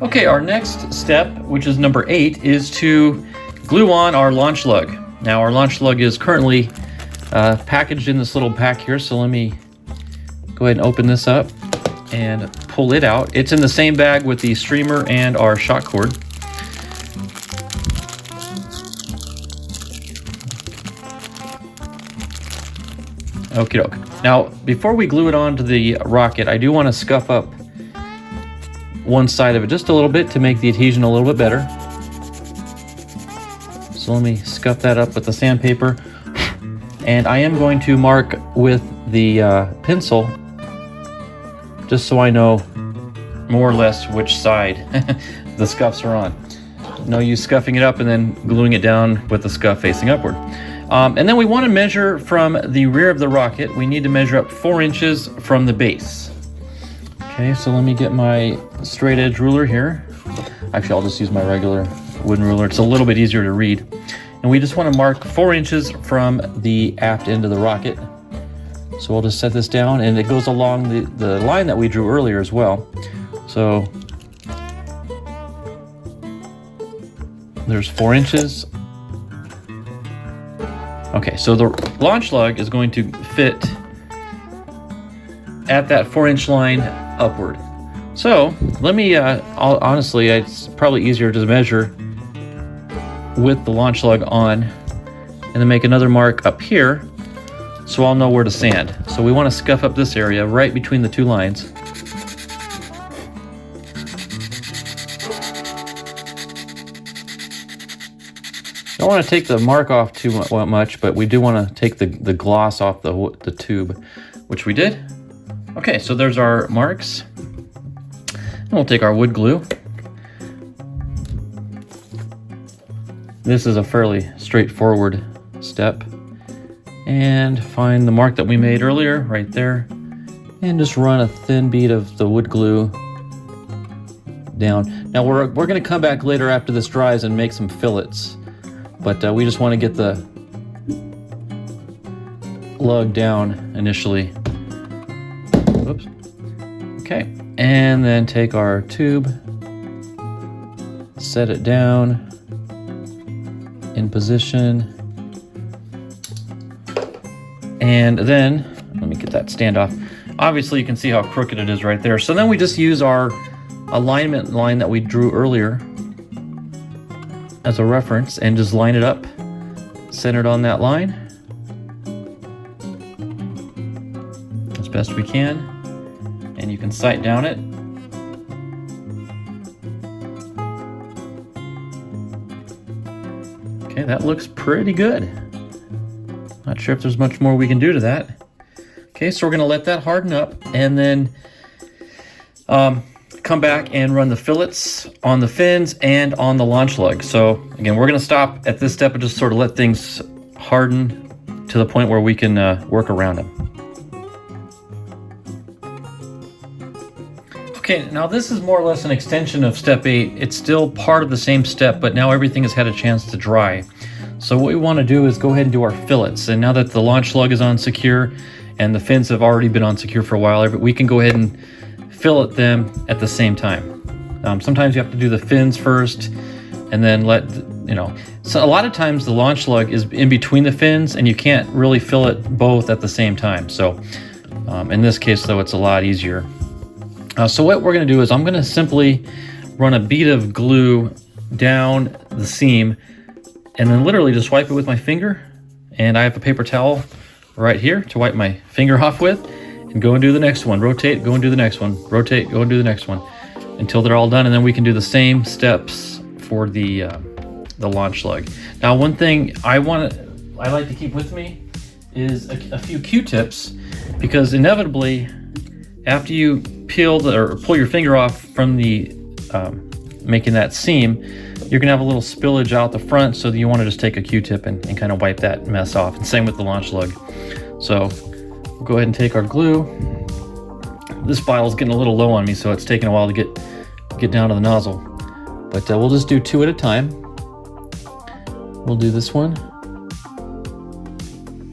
Okay, our next step, which is number 8, is to glue on our launch lug. Now our launch lug is currently packaged in this little pack here, so let me go ahead and open this up and pull it out. It's in the same bag with the streamer and our shock cord. Okie doke. Now, before we glue it onto the rocket, I do want to scuff up one side of it just a little bit to make the adhesion a little bit better. So let me scuff that up with the sandpaper. And I am going to mark with the pencil just so I know more or less which side the scuffs are on. No use scuffing it up and then gluing it down with the scuff facing upward. And then we want to measure from the rear of the rocket. We need to measure up 4 inches from the base. Okay, so let me get my straight edge ruler here. Actually, I'll just use my regular wooden ruler. It's a little bit easier to read. And we just want to mark 4 inches from the aft end of the rocket. So we'll just set this down, and it goes along the line that we drew earlier as well. So there's 4 inches. Okay, so the launch lug is going to fit at that 4-inch line upward. So let me, honestly, it's probably easier to measure with the launch lug on and then make another mark up here so I'll know where to sand. So we want to scuff up this area right between the 2 lines. Don't want to take the mark off too much, but we do want to take the gloss off the tube, which we did. Okay, so there's our marks. And we'll take our wood glue. This is a fairly straightforward step. And find the mark that we made earlier, right there. And just run a thin bead of the wood glue down. Now we're gonna come back later after this dries and make some fillets. But we just want to get the lug down initially. Oops. Okay, and then take our tube, set it down in position, and then, let me get that stand off. Obviously you can see how crooked it is right there. So then we just use our alignment line that we drew earlier as a reference and just line it up, centered on that line as best we can, and you can sight down it. Okay, that looks pretty good. Not sure if there's much more we can do to that. Okay, so we're gonna let that harden up and then come back and run the fillets on the fins and on the launch lug. So again, we're gonna stop at this step and just sort of let things harden to the point where we can work around them. Okay, now this is more or less an extension of step 8. It's still part of the same step, but now everything has had a chance to dry. So what we want to do is go ahead and do our fillets. And now that the launch lug is on secure and the fins have already been on secure for a while, we can go ahead and fillet them at the same time. Sometimes you have to do the fins first and then so a lot of times the launch lug is in between the fins and you can't really fillet both at the same time. So in this case though, it's a lot easier. So what we're going to do is I'm going to simply run a bead of glue down the seam and then literally just wipe it with my finger. And I have a paper towel right here to wipe my finger off with, and go and do the next one. Rotate, go and do the next one. Rotate, go and do the next one until they're all done. And then we can do the same steps for the launch lug. Now, one thing I like to keep with me is a few Q-tips, because inevitably after you peel or pull your finger off from the making that seam, you're gonna have a little spillage out the front, so that you want to just take a Q-tip and kind of wipe that mess off. And same with the launch lug. So we'll go ahead and take our glue. This bottle's getting a little low on me, so it's taking a while to get down to the nozzle. But we'll just do 2 at a time. We'll do this one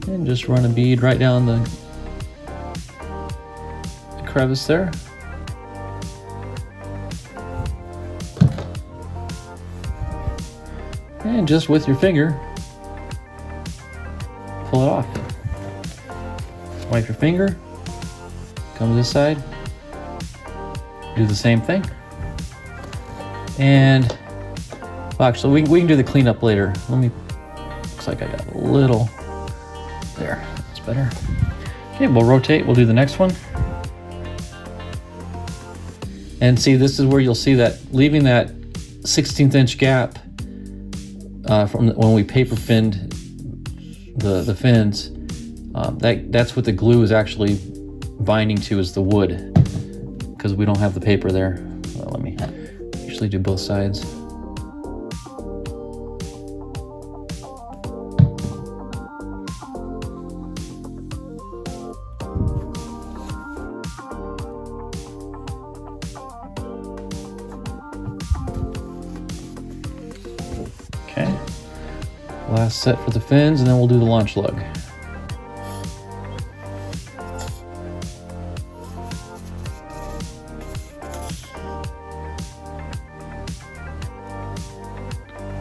and just run a bead right down the crevice there. And just with your finger, pull it off. Wipe your finger, come to this side, do the same thing. And well, actually, we can do the cleanup later. Looks like I got a little there. That's better. Okay, we'll rotate. We'll do the next one. And see, this is where you'll see that leaving that 1/16 inch gap from when we paper finned the fins. That's what the glue is actually binding to, is the wood, because we don't have the paper there. Well, let me usually do both sides. Okay, last set for the fins, and then we'll do the launch lug.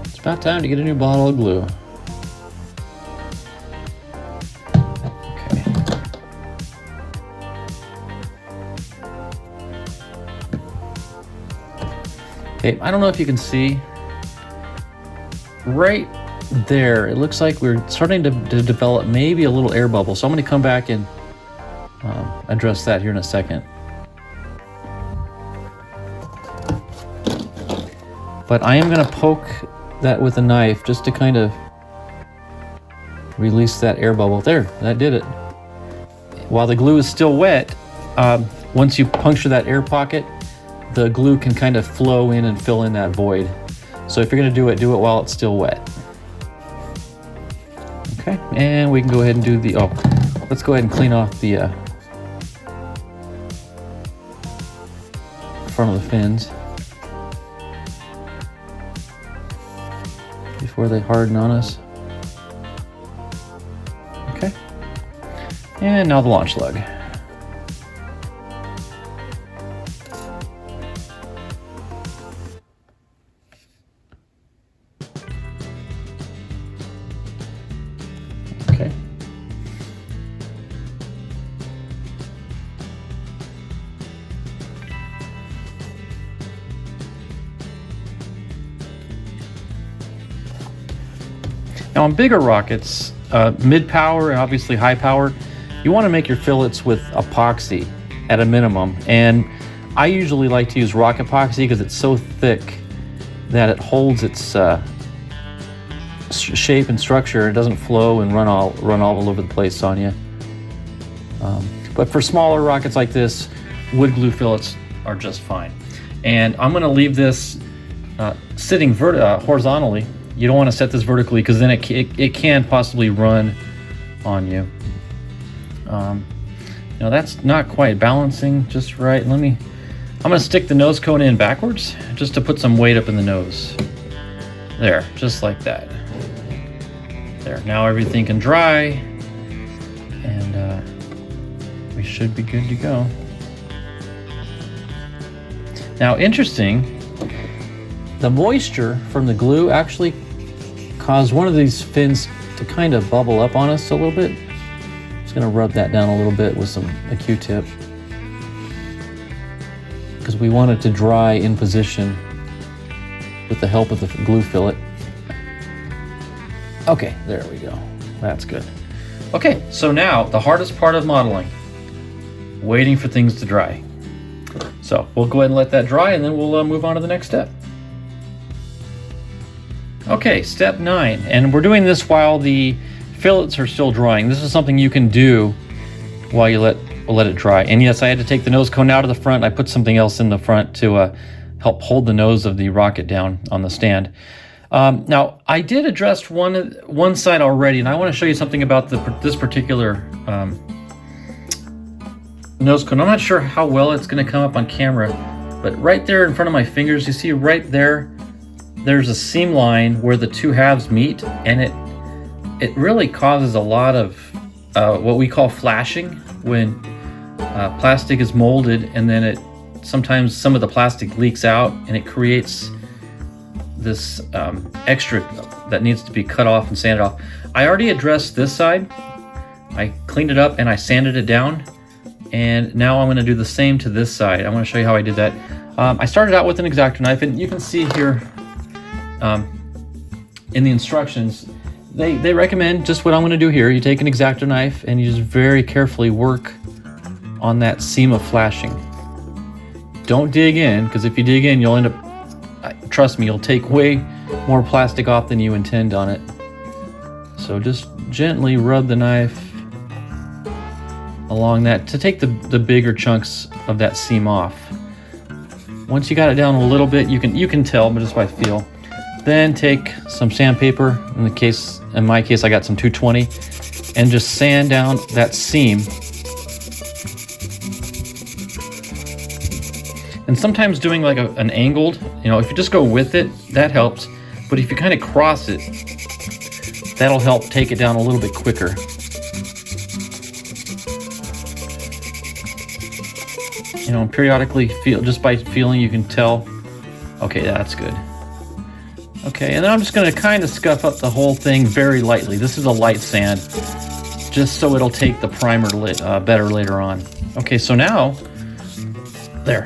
It's about time to get a new bottle of glue. Okay. Okay, I don't know if you can see. Right there, it looks like we're starting to develop maybe a little air bubble. So I'm going to come back and address that here in a second. But I am going to poke that with a knife just to kind of release that air bubble. There, that did it. While the glue is still wet, once you puncture that air pocket, the glue can kind of flow in and fill in that void. So if you're going to do it while it's still wet. Okay, and we can go ahead and do the, let's go ahead and clean off the front of the fins before they harden on us. Okay, and now the launch lug. Okay. Now on bigger rockets, mid-power and obviously high power, you want to make your fillets with epoxy at a minimum. And I usually like to use rock epoxy because it's so thick that it holds its shape and structure. It doesn't flow and run all over the place on you. But for smaller rockets like this, wood glue fillets are just fine. And I'm going to leave this sitting horizontally. You don't want to set this vertically because then it can possibly run on you. Now that's not quite balancing just right. I'm going to stick the nose cone in backwards just to put some weight up in the nose. There, just like that. There, now everything can dry, and we should be good to go. Now, interesting, the moisture from the glue actually caused one of these fins to kind of bubble up on us a little bit. Just gonna rub that down a little bit with a Q-tip, because we want it to dry in position with the help of the glue fillet. Okay, there we go. That's good. Okay, so now the hardest part of modeling, waiting for things to dry. So we'll go ahead and let that dry, and then we'll move on to the next step. Okay, step 9, and we're doing this while the fillets are still drying. This is something you can do while you let it dry. And yes, I had to take the nose cone out of the front. I put something else in the front to help hold the nose of the rocket down on the stand. Now, I did address one side already, and I want to show you something about this particular nose cone. I'm not sure how well it's going to come up on camera, but right there in front of my fingers, you see right there, there's a seam line where the two halves meet, and it really causes a lot of what we call flashing when plastic is molded, and then sometimes some of the plastic leaks out, and it creates this extra that needs to be cut off and sanded off. I already addressed this side. I cleaned it up and I sanded it down, and now I'm going to do the same to this side. I want to show you how I did that. I started out with an X-Acto knife, and you can see here in the instructions they recommend just what I'm going to do here. You take an X-Acto knife and you just very carefully work on that seam of flashing. Don't dig in, because if you dig in, you'll end up, trust me, you'll take way more plastic off than you intend on it. So just gently rub the knife along that to take the bigger chunks of that seam off. Once you got it down a little bit, you can tell, but just by feel. Then take some sandpaper. In my case, I got some 220, and just sand down that seam. And sometimes doing like an angled, if you just go with it, that helps. But if you kind of cross it, that'll help take it down a little bit quicker. And periodically just by feeling, you can tell, okay, that's good. Okay, and then I'm just gonna kind of scuff up the whole thing very lightly. This is a light sand, just so it'll take the primer better later on. Okay, so now, there.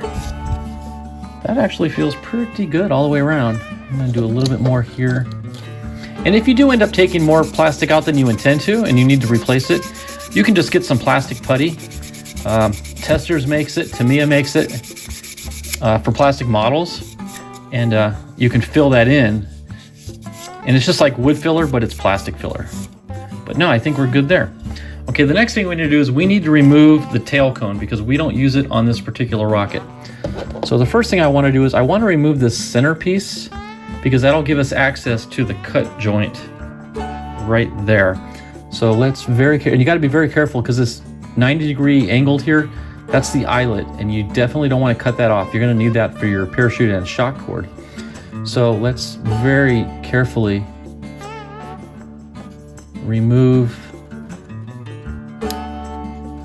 That actually feels pretty good all the way around. I'm gonna do a little bit more here. And if you do end up taking more plastic out than you intend to, and you need to replace it, you can just get some plastic putty. Testers makes it, Tamiya makes it for plastic models, and you can fill that in, and it's just like wood filler, but it's plastic filler. But no, I think we're good there. Okay, the next thing we need to do is we need to remove the tail cone, because we don't use it on this particular rocket. So the first thing I want to do is I want to remove this center piece, because that'll give us access to the cut joint right there. So let's and you got to be very careful, because this 90-degree angled here, that's the eyelet, and you definitely don't want to cut that off. You're going to need that for your parachute and shock cord. So let's very carefully remove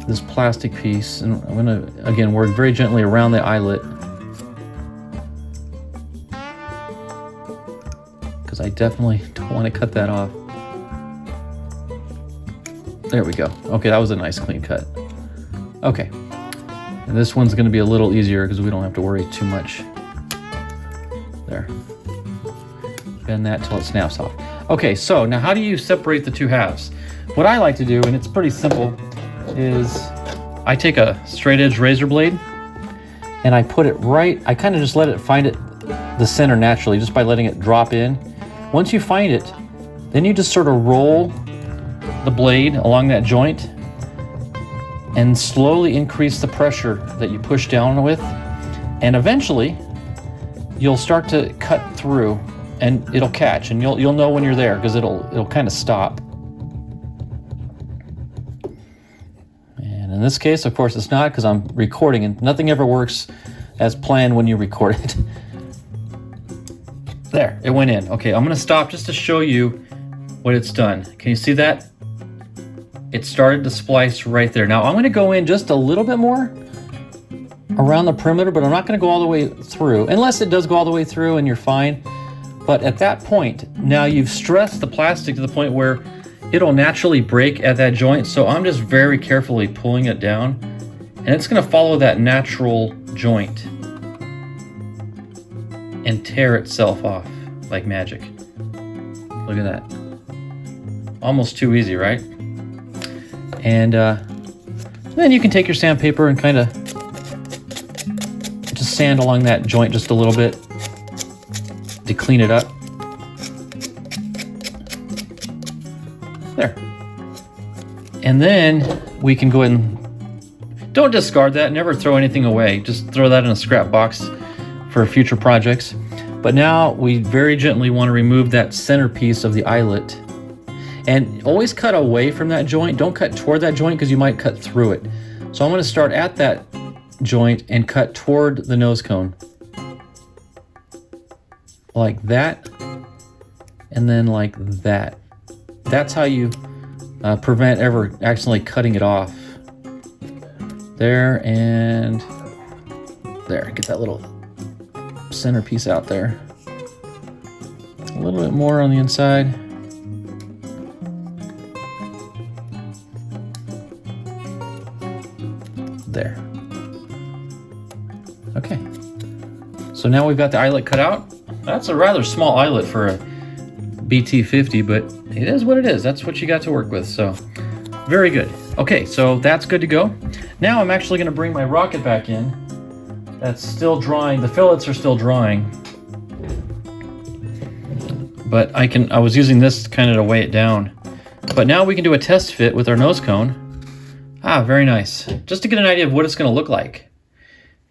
this plastic piece, and I'm going to again work very gently around the eyelet, because I definitely don't want to cut that off. There we go. Okay, that was a nice clean cut. Okay, and this one's going to be a little easier because we don't have to worry too much. There. Bend that till it snaps off. Okay, so now how do you separate the two halves? What I like to do, and it's pretty simple, is I take a straight edge razor blade and I put it right, I kind of just let it find the center naturally, just by letting it drop in. Once you find it, then you just sort of roll the blade along that joint and slowly increase the pressure that you push down with, and eventually you'll start to cut through, and it'll catch, and you'll know when you're there, because it'll kind of stop. And in this case, of course, it's not, because I'm recording, and nothing ever works as planned when you record it. There, it went in. Okay, I'm gonna stop just to show you what it's done. Can you see that? it started to splice right there. Now I'm going to go in just a little bit more around the perimeter, but I'm not going to go all the way through, unless it does go all the way through and you're fine. But at that point, now you've stressed the plastic to the point where it'll naturally break at that joint. So I'm just very carefully pulling it down, and it's going to follow that natural joint and tear itself off like magic. Look at that. Almost too easy, right? And then you can take your sandpaper and kind of just sand along that joint just a little bit to clean it up. There. And then we can go ahead and don't discard that, never throw anything away. Just throw that in a scrap box for future projects. But now we very gently want to remove that centerpiece of the eyelet. And always cut away from that joint. Don't cut toward that joint because you might cut through it. So I'm going to start at that joint and cut toward the nose cone. Like that. And then like that. That's how you prevent ever accidentally cutting it off. There and there. Get that little centerpiece out there. A little bit more on the inside. There. Okay. So now we've got the eyelet cut out. That's a rather small eyelet for a BT50, but it is what it is. That's what you got to work with. So very good. Okay, so that's good to go. Now I'm actually going to bring my rocket back in. That's still drying. The fillets are still drying. But I was using this kind of to weigh it down. But now we can do a test fit with our nose cone. Ah, very nice. Just to get an idea of what it's going to look like.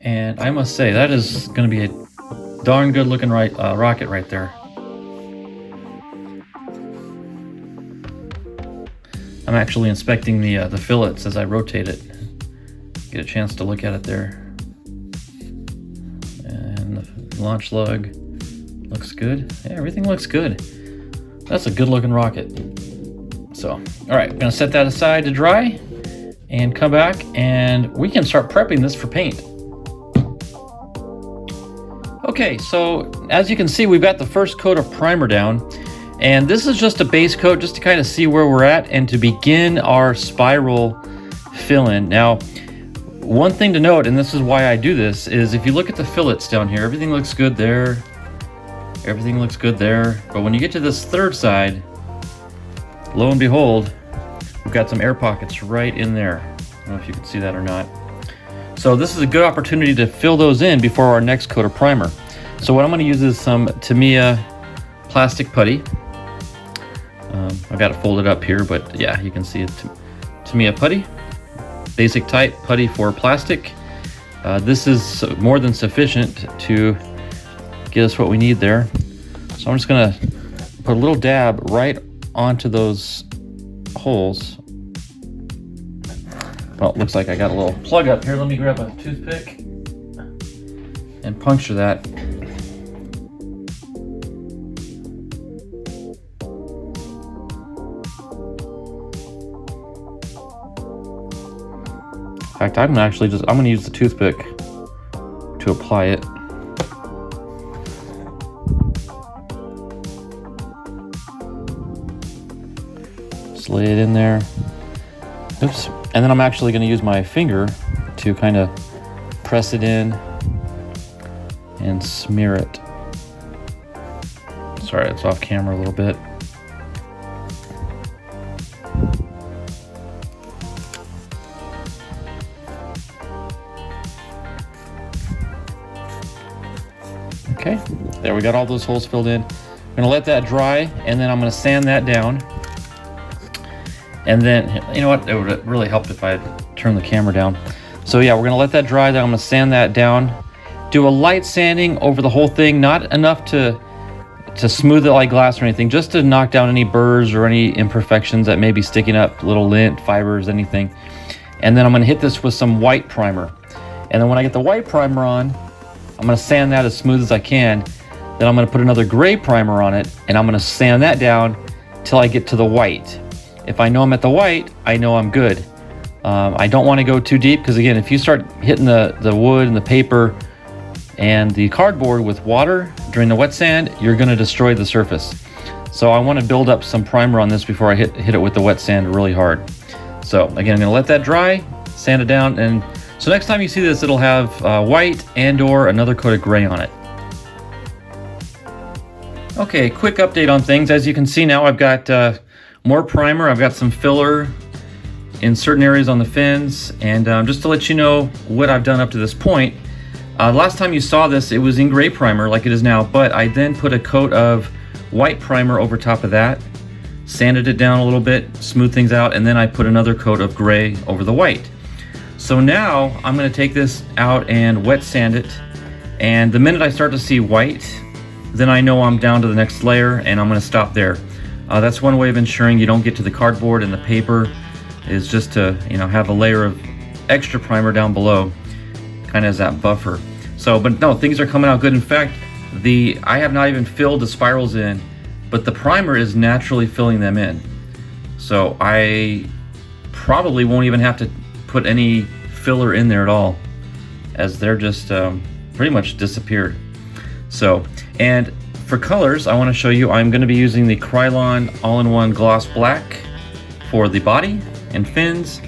And I must say, that is going to be a darn good looking rocket right there. I'm actually inspecting the fillets as I rotate it. Get a chance to look at it there. And the launch lug looks good. Yeah, everything looks good. That's a good looking rocket. So, all right, I'm gonna set that aside to dry and come back and we can start prepping this for paint. Okay, so as you can see, we've got the first coat of primer down. And this is just a base coat just to kind of see where we're at and to begin our spiral fill-in. Now, one thing to note, and this is why I do this, is if you look at the fillets down here, everything looks good there. Everything looks good there. But when you get to this third side, lo and behold, we've got some air pockets right in there. I don't know if you can see that or not. So this is a good opportunity to fill those in before our next coat of primer. So what I'm going to use is some Tamiya plastic putty. I've got it folded up here, but yeah, you can see it. Tamiya putty, basic type putty for plastic. This is more than sufficient to get us what we need there. So I'm just gonna put a little dab right onto those holes. Well, it looks like I got a little plug up here. Let me grab a toothpick and puncture that. In fact, I'm gonna use the toothpick to apply it. Just lay it in there. Oops. And then I'm actually gonna use my finger to kind of press it in and smear it. Sorry, it's off camera a little bit. Okay, there we got all those holes filled in. I'm gonna let that dry, and then I'm gonna sand that down. And then, you know what, it would really help if I had turned the camera down. So yeah, we're gonna let that dry, then I'm gonna sand that down. Do a light sanding over the whole thing, not enough to smooth it like glass or anything, just to knock down any burrs or any imperfections that may be sticking up, little lint, fibers, anything. And then I'm gonna hit this with some white primer. And then when I get the white primer on, I'm gonna sand that as smooth as I can. Then I'm gonna put another gray primer on it, and I'm gonna sand that down till I get to the white. If I know I'm at the white, I know I'm good. I don't want to go too deep because again, if you start hitting the wood and the paper and the cardboard with water during the wet sand, you're going to destroy the surface. So I want to build up some primer on this before I hit it with the wet sand really hard. So again, I'm going to let that dry, sand it down, and so next time you see this, it'll have white and or another coat of gray on it. Okay, quick update on things. As you can see now, I've got more primer. I've got some filler in certain areas on the fins, and just to let you know what I've done up to this point. Last time you saw this, it was in gray primer like it is now, but I then put a coat of white primer over top of that, sanded it down a little bit, smoothed things out, and then I put another coat of gray over the white. So now I'm going to take this out and wet sand it, and the minute I start to see white, then I know I'm down to the next layer and I'm going to stop there. That's one way of ensuring you don't get to the cardboard and the paper, is just to have a layer of extra primer down below, kind of as that buffer. So, but no, things are coming out good. In fact, I have not even filled the spirals in, but the primer is naturally filling them in. So I probably won't even have to put any filler in there at all, as they're just pretty much disappeared. So, and for colors, I want to show you, I'm going to be using the Krylon all-in-one gloss black for the body and fins.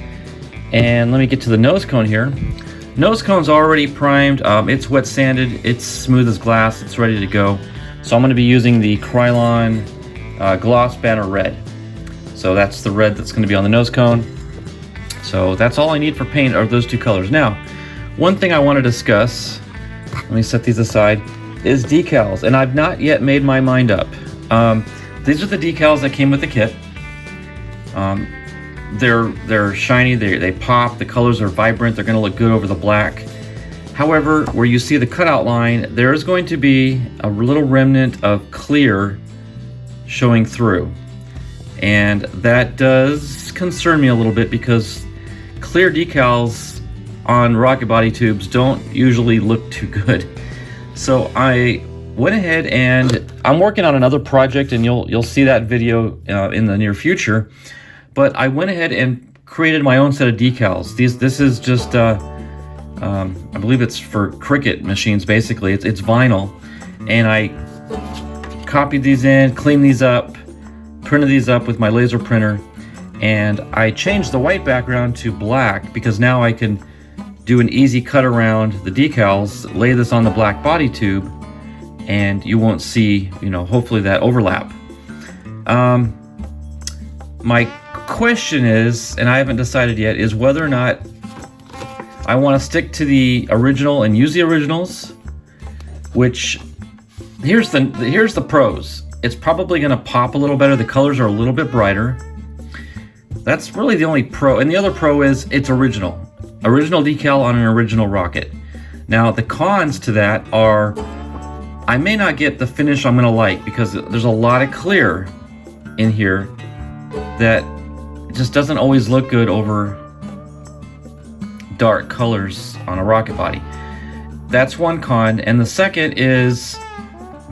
And let me get to the nose cone here. Nose cone's already primed, it's wet sanded, it's smooth as glass, it's ready to go. So I'm going to be using the Krylon Gloss Banner Red. So that's the red that's going to be on the nose cone. So that's all I need for paint are those two colors. Now, one thing I want to discuss, let me set these aside, is decals. And I've not yet made my mind up. These are the decals that came with the kit. They're shiny, they pop, the colors are vibrant, they're going to look good over the black. However, where you see the cutout line, there is going to be a little remnant of clear showing through. And that does concern me a little bit because clear decals on rocket body tubes don't usually look too good. So I went ahead and I'm working on another project, and you'll see that video in the near future. But I went ahead and created my own set of decals. This is just, I believe it's for cricket machines, basically. It's vinyl. And I copied these in, cleaned these up, printed these up with my laser printer. And I changed the white background to black because now I can do an easy cut around the decals, lay this on the black body tube, and you won't see, hopefully that overlap. My question is, and I haven't decided yet, is whether or not I want to stick to the original and use the originals, which here's the pros. It's probably going to pop a little better. The colors are a little bit brighter. That's really the only pro. And the other pro is it's original decal on an original rocket. Now the cons to that are I may not get the finish I'm going to like because there's a lot of clear in here that just doesn't always look good over dark colors on a rocket body. That's one con. And the second is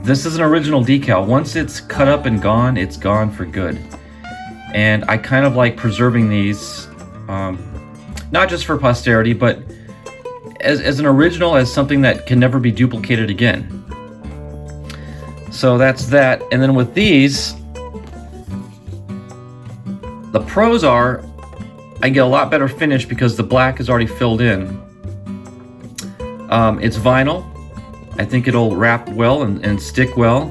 this is an original decal. Once it's cut up and gone, it's gone for good. And I kind of like preserving these, not just for posterity, but as an original, as something that can never be duplicated again. So that's that. And then with these, the pros are I get a lot better finish because the black is already filled in. It's vinyl. I think it'll wrap well and stick well.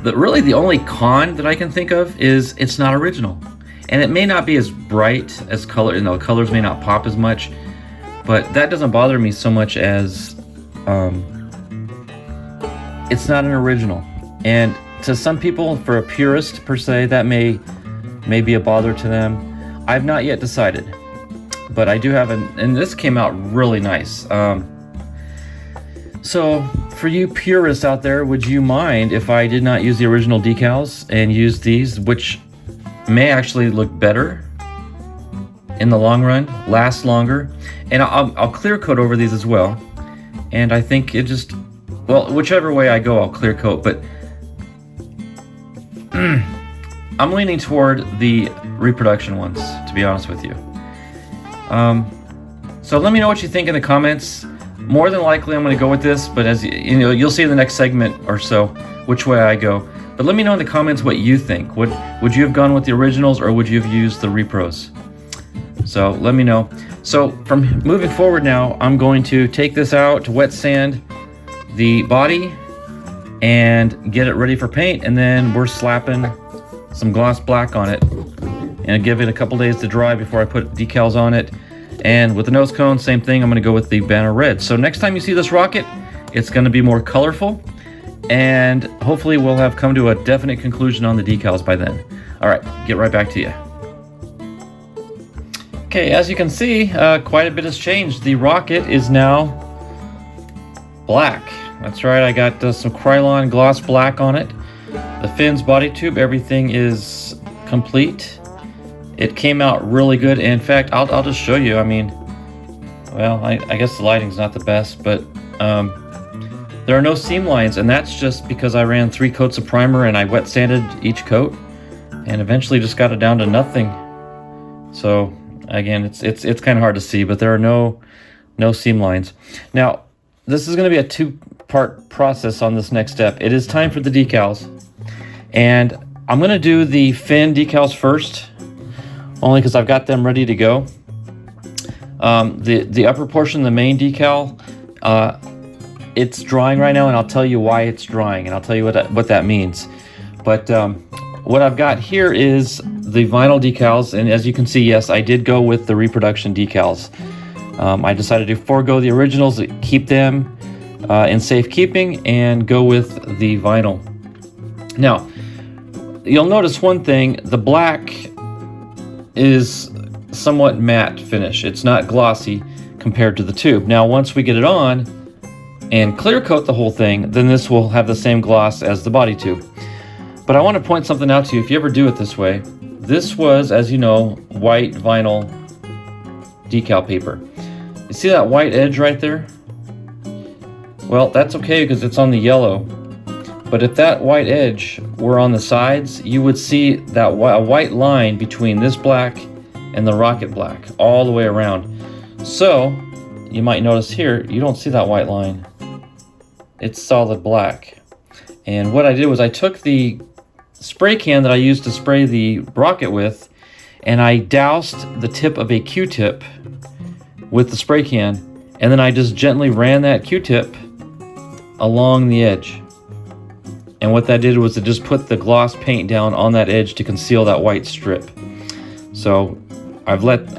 Really the only con that I can think of is it's not original. And it may not be as bright as color, colors may not pop as much, but that doesn't bother me so much as it's not an original. And to some people, for a purist per se, that may be a bother to them. I've not yet decided, but I do have and this came out really nice. So for you purists out there, would you mind if I did not use the original decals and use these, which may actually look better in the long run, last longer? And I'll clear coat over these as well. And I think it just, well, whichever way I go, I'll clear coat, but I'm leaning toward the reproduction ones, to be honest with you. So let me know what you think in the comments. More than likely I'm going to go with this, but as you know, you'll see in the next segment or so which way I go. But let me know in the comments what you think. Would you have gone with the originals, or would you have used the repros? So let me know. So from moving forward now, I'm going to take this out to wet sand the body and get it ready for paint, and then we're slapping some gloss black on it and give it a couple days to dry before I put decals on it. And with the nose cone, same thing, I'm going to go with the banner red. So next time you see this rocket, it's going to be more colorful, and hopefully we'll have come to a definite conclusion on the decals by then. All right, get right back to you. Okay, as you can see, quite a bit has changed. The rocket is now black. That's right, I got some Krylon gloss black on it. The fins, body tube, everything is complete. It came out really good. In fact, I'll just show you. I mean, well, I guess the lighting's not the best, but there are no seam lines, and that's just because I ran 3 coats of primer and I wet sanded each coat, and eventually just got it down to nothing. So again, it's kind of hard to see, but there are no seam lines. Now, this is going to be a 2-part process on this next step. It is time for the decals, and I'm going to do the fin decals first, only because I've got them ready to go. The upper portion, the main decal, it's drying right now, and I'll tell you why it's drying, and I'll tell you what that means. But what I've got here is the vinyl decals, and as you can see, yes, I did go with the reproduction decals. I decided to forego the originals, keep them in safekeeping, and go with the vinyl. Now, you'll notice one thing: the black is somewhat matte finish. It's not glossy compared to the tube. Now, once we get it on and clear coat the whole thing, then this will have the same gloss as the body tube. But I want to point something out to you. If you ever do it this way, this was, as you know, white vinyl decal paper. You see that white edge right there? Well, that's okay because it's on the yellow. But if that white edge were on the sides, you would see that a white line between this black and the rocket black all the way around. So you might notice here, you don't see that white line. It's solid black. And what I did was I took the spray can that I used to spray the rocket with, and I doused the tip of a Q-tip with the spray can, and then I just gently ran that Q-tip along the edge. And what that did was it just put the gloss paint down on that edge to conceal that white strip. So I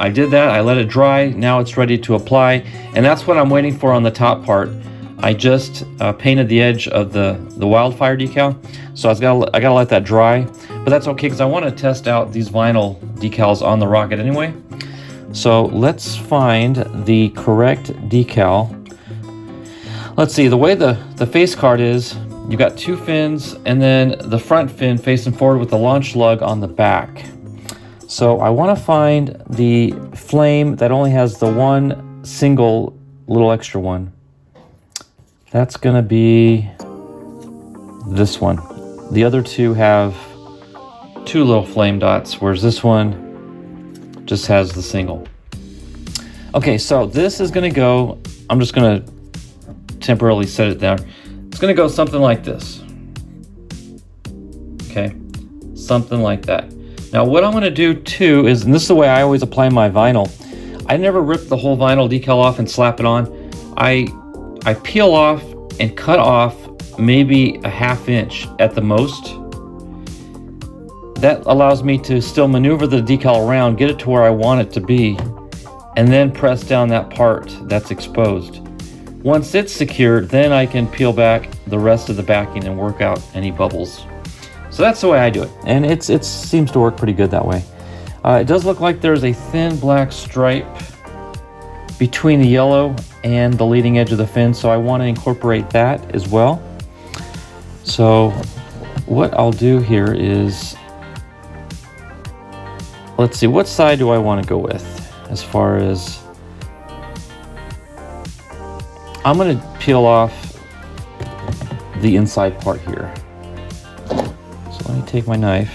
did that, I let it dry, now it's ready to apply, and that's what I'm waiting for on the top part. I just painted the edge of the Wildfire decal, so I gotta let that dry, but that's okay because I want to test out these vinyl decals on the rocket anyway. So let's find the correct decal. Let's see, the way the face card is, you've got 2 fins, and then the front fin facing forward with the launch lug on the back. So I want to find the flame that only has the one single little extra one. That's going to be this one. The other 2 have 2 little flame dots, whereas this one just has the single. Okay, so this is going to go, I'm just going to temporarily set it there. It's going to go something like this. Okay, something like that. Now what I'm going to do too is, and this is the way I always apply my vinyl, I never rip the whole vinyl decal off and slap it on. I peel off and cut off maybe a ½ inch at the most. That allows me to still maneuver the decal around, get it to where I want it to be, and then press down that part that's exposed. Once it's secured, then I can peel back the rest of the backing and work out any bubbles. So that's the way I do it, and it seems to work pretty good that way. It does look like there's a thin black stripe between the yellow and the leading edge of the fin, so I want to incorporate that as well. So what I'll do here is, let's see, what side do I want to go with as far as, I'm going to peel off the inside part here. So let me take my knife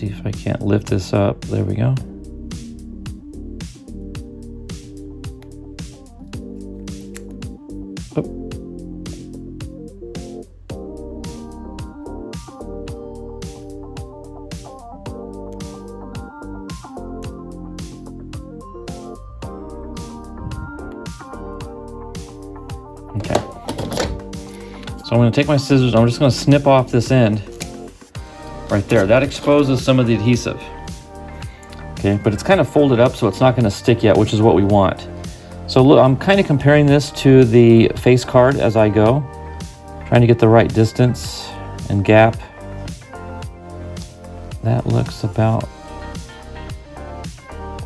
see if I can't lift this up. There we go. Oh. Okay. So I'm going to take my scissors. I'm just going to snip off this end right there. That exposes some of the adhesive. Okay, but it's kind of folded up, so it's not going to stick yet, which is what we want. So look, I'm kind of comparing this to the face card as I go, trying to get the right distance and gap. That looks about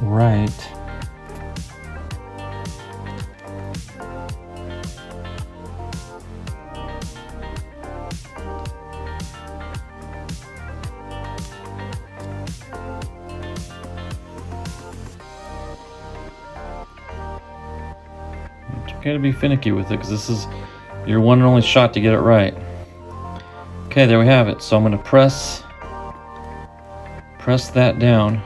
right. Okay to be finicky with it, because this is your one and only shot to get it right. Okay, there we have it. So I'm going to press that down.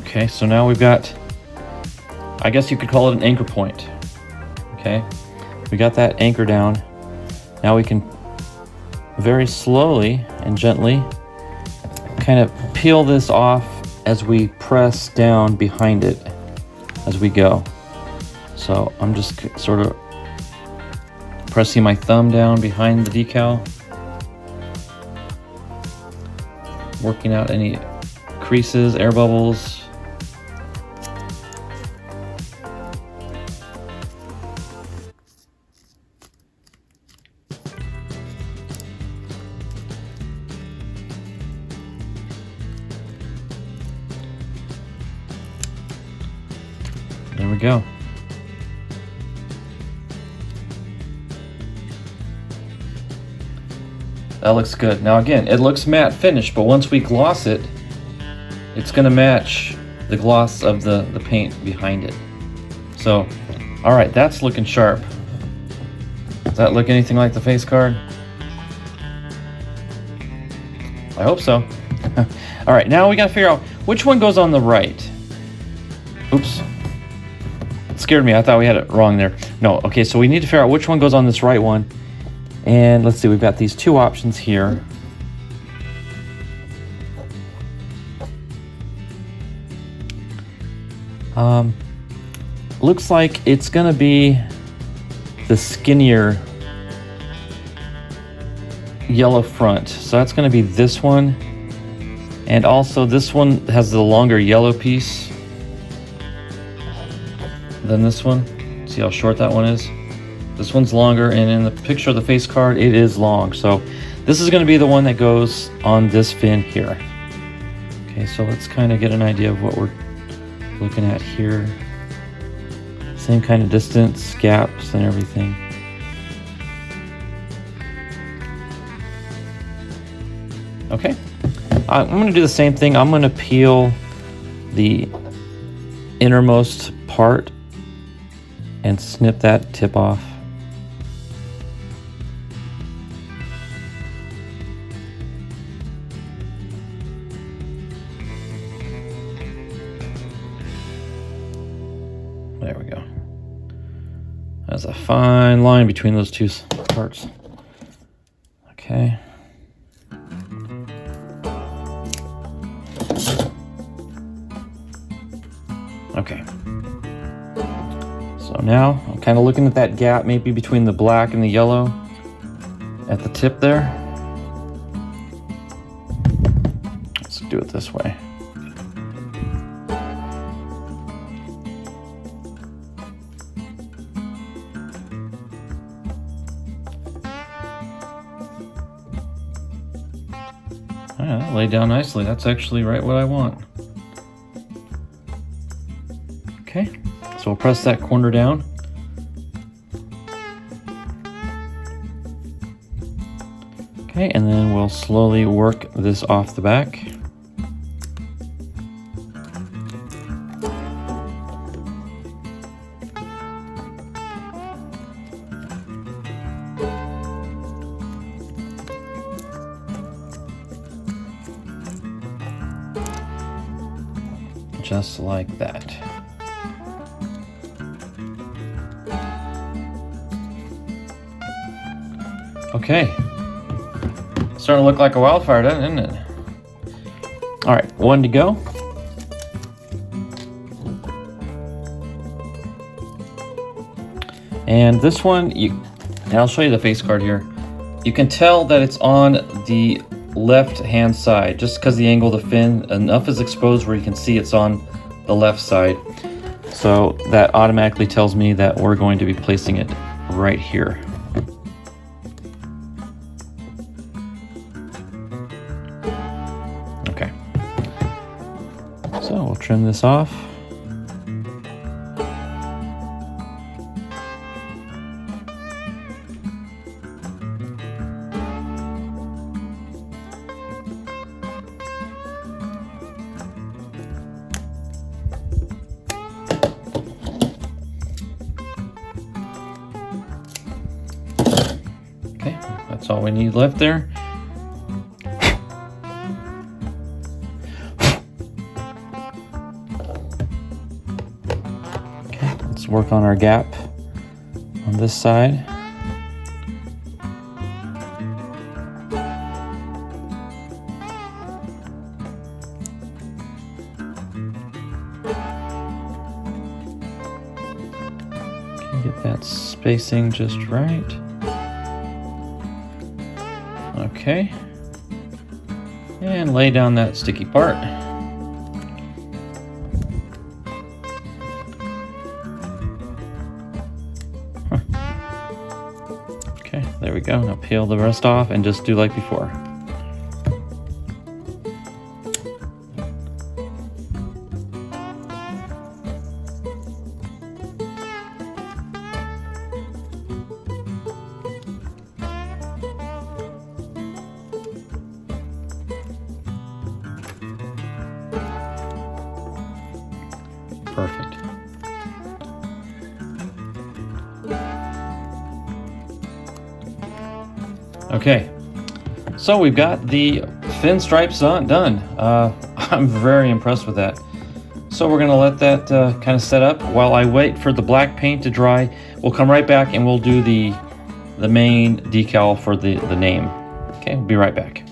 Okay, so now we've got, I guess you could call it an anchor point. Okay, we got that anchor down. Now we can very slowly and gently kind of peel this off as we press down behind it as we go. So I'm just sort of pressing my thumb down behind the decal, working out any creases, air bubbles. There we go. That looks good. Now again, it looks matte finish, but once we gloss it, it's gonna match the gloss of the paint behind it. So, all right, that's looking sharp. Does that look anything like the face card? I hope so. All right, now we gotta figure out which one goes on the right. Oops. Scared me. I thought we had it wrong there. No, okay, so we need to figure out which one goes on this right one. And let's see, we've got these two options here. Looks like it's gonna be the skinnier yellow front. So that's gonna be this one. And also this one has the longer yellow piece than this one. See how short that one is? This one's longer, and in the picture of the face card, it is long. So this is going to be the one that goes on this fin here. Okay, so let's kind of get an idea of what we're looking at here. Same kind of distance, gaps, and everything. Okay, I'm going to do the same thing. I'm going to peel the innermost part and snip that tip off. There we go. There's a fine line between those two parts. Okay. Okay. So now I'm kind of looking at that gap maybe between the black and the yellow at the tip there. Let's do it this way. Yeah, that laid down nicely. That's actually right what I want. Okay. So we'll press that corner down. Okay, and then we'll slowly work this off the back. just like that. Okay, starting to look like a wildfire, doesn't it? All right, one to go. And this one, and I'll show you the face card here. You can tell that it's on the left-hand side, just because the angle of the fin, enough is exposed where you can see it's on the left side. So that automatically tells me that we're going to be placing it right here. Okay. So we'll trim this off. Okay, that's all we need left there. Okay, let's work on our gap on this side. Okay, get that spacing just right. Okay, and lay down that sticky part. Okay, there we go. Now peel the rest off and just do like before. Perfect. Okay, so we've got the fin stripes done. I'm very impressed with that. So we're gonna let that kind of set up while I wait for the black paint to dry. We'll come right back and we'll do the main decal for the name. Okay, we'll be right back.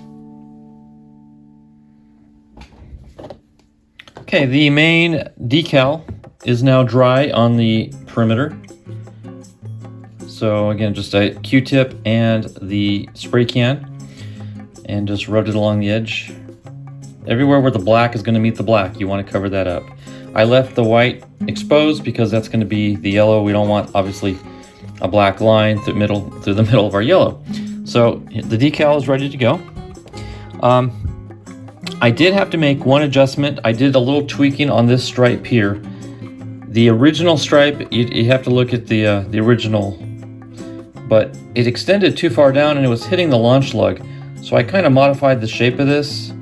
Okay, the main decal is now dry on the perimeter. So again, just a Q-tip and the spray can, and just rubbed it along the edge. Everywhere where the black is going to meet the black, you want to cover that up. I left the white exposed because that's going to be the yellow. We don't want, obviously, a black line through the middle of our yellow. So the decal is ready to go. I did have to make one adjustment. I did a little tweaking on this stripe here. The original stripe, you have to look at the original, but it extended too far down and it was hitting the launch lug. So I kind of modified the shape of this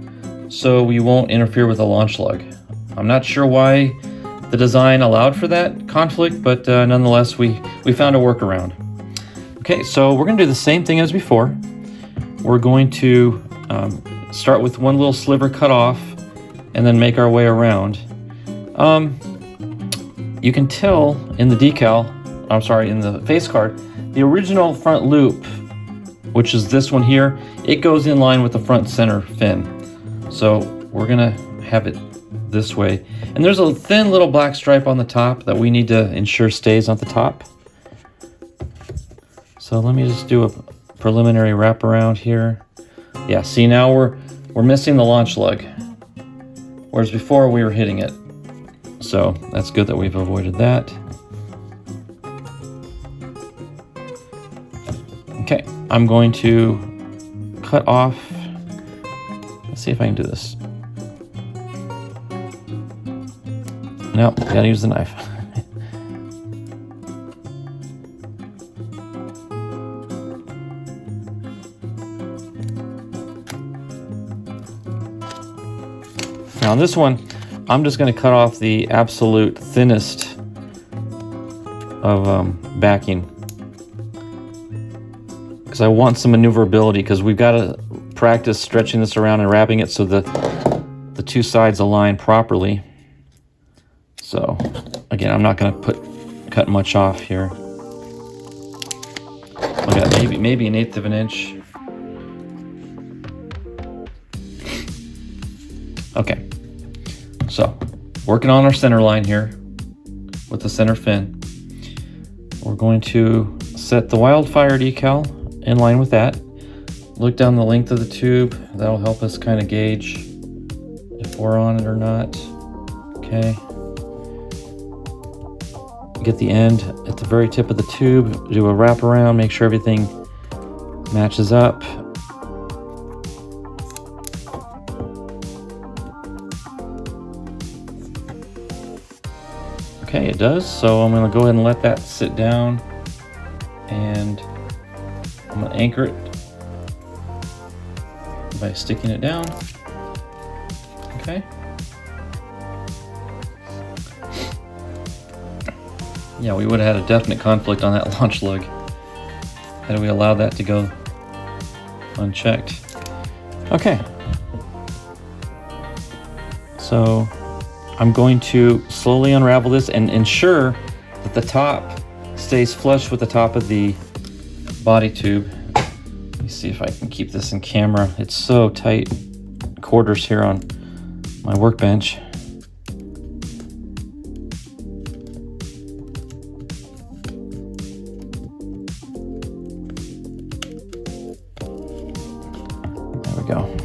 so we won't interfere with the launch lug. I'm not sure why the design allowed for that conflict, but nonetheless, we found a workaround. Okay, so we're gonna do the same thing as before. We're going to start with one little sliver cut off and then make our way around. You can tell in the decal, I'm sorry, in the face card, the original front loop, which is this one here, it goes in line with the front center fin. So we're gonna have it this way. And there's a thin little black stripe on the top that we need to ensure stays on the top. So let me just do a preliminary wrap around here. Yeah, see, now we're missing the launch lug, whereas before we were hitting it. So that's good that we've avoided that. Okay, I'm going to cut off. Let's see if I can do this. Nope, gotta use the knife. Now on this one, I'm just going to cut off the absolute thinnest of backing, because I want some maneuverability, because we've got to practice stretching this around and wrapping it so that the two sides align properly. So again, I'm not going to cut much off here. Look at maybe 1/8 of an inch. Okay, so working on our center line here with the center fin. We're going to set the Wildfire decal in line with that. Look down the length of the tube. That'll help us kind of gauge if we're on it or not. Okay. Get the end at the very tip of the tube, do a wrap around, make sure everything matches up. Okay, it does. So I'm going to go ahead and let that sit down, and I'm going to anchor it by sticking it down. Okay. Yeah, we would have had a definite conflict on that launch lug had we allowed that to go unchecked. Okay. So I'm going to slowly unravel this and ensure that the top stays flush with the top of the body tube. Let me see if I can keep this in camera. It's so tight quarters here on my workbench. There we go.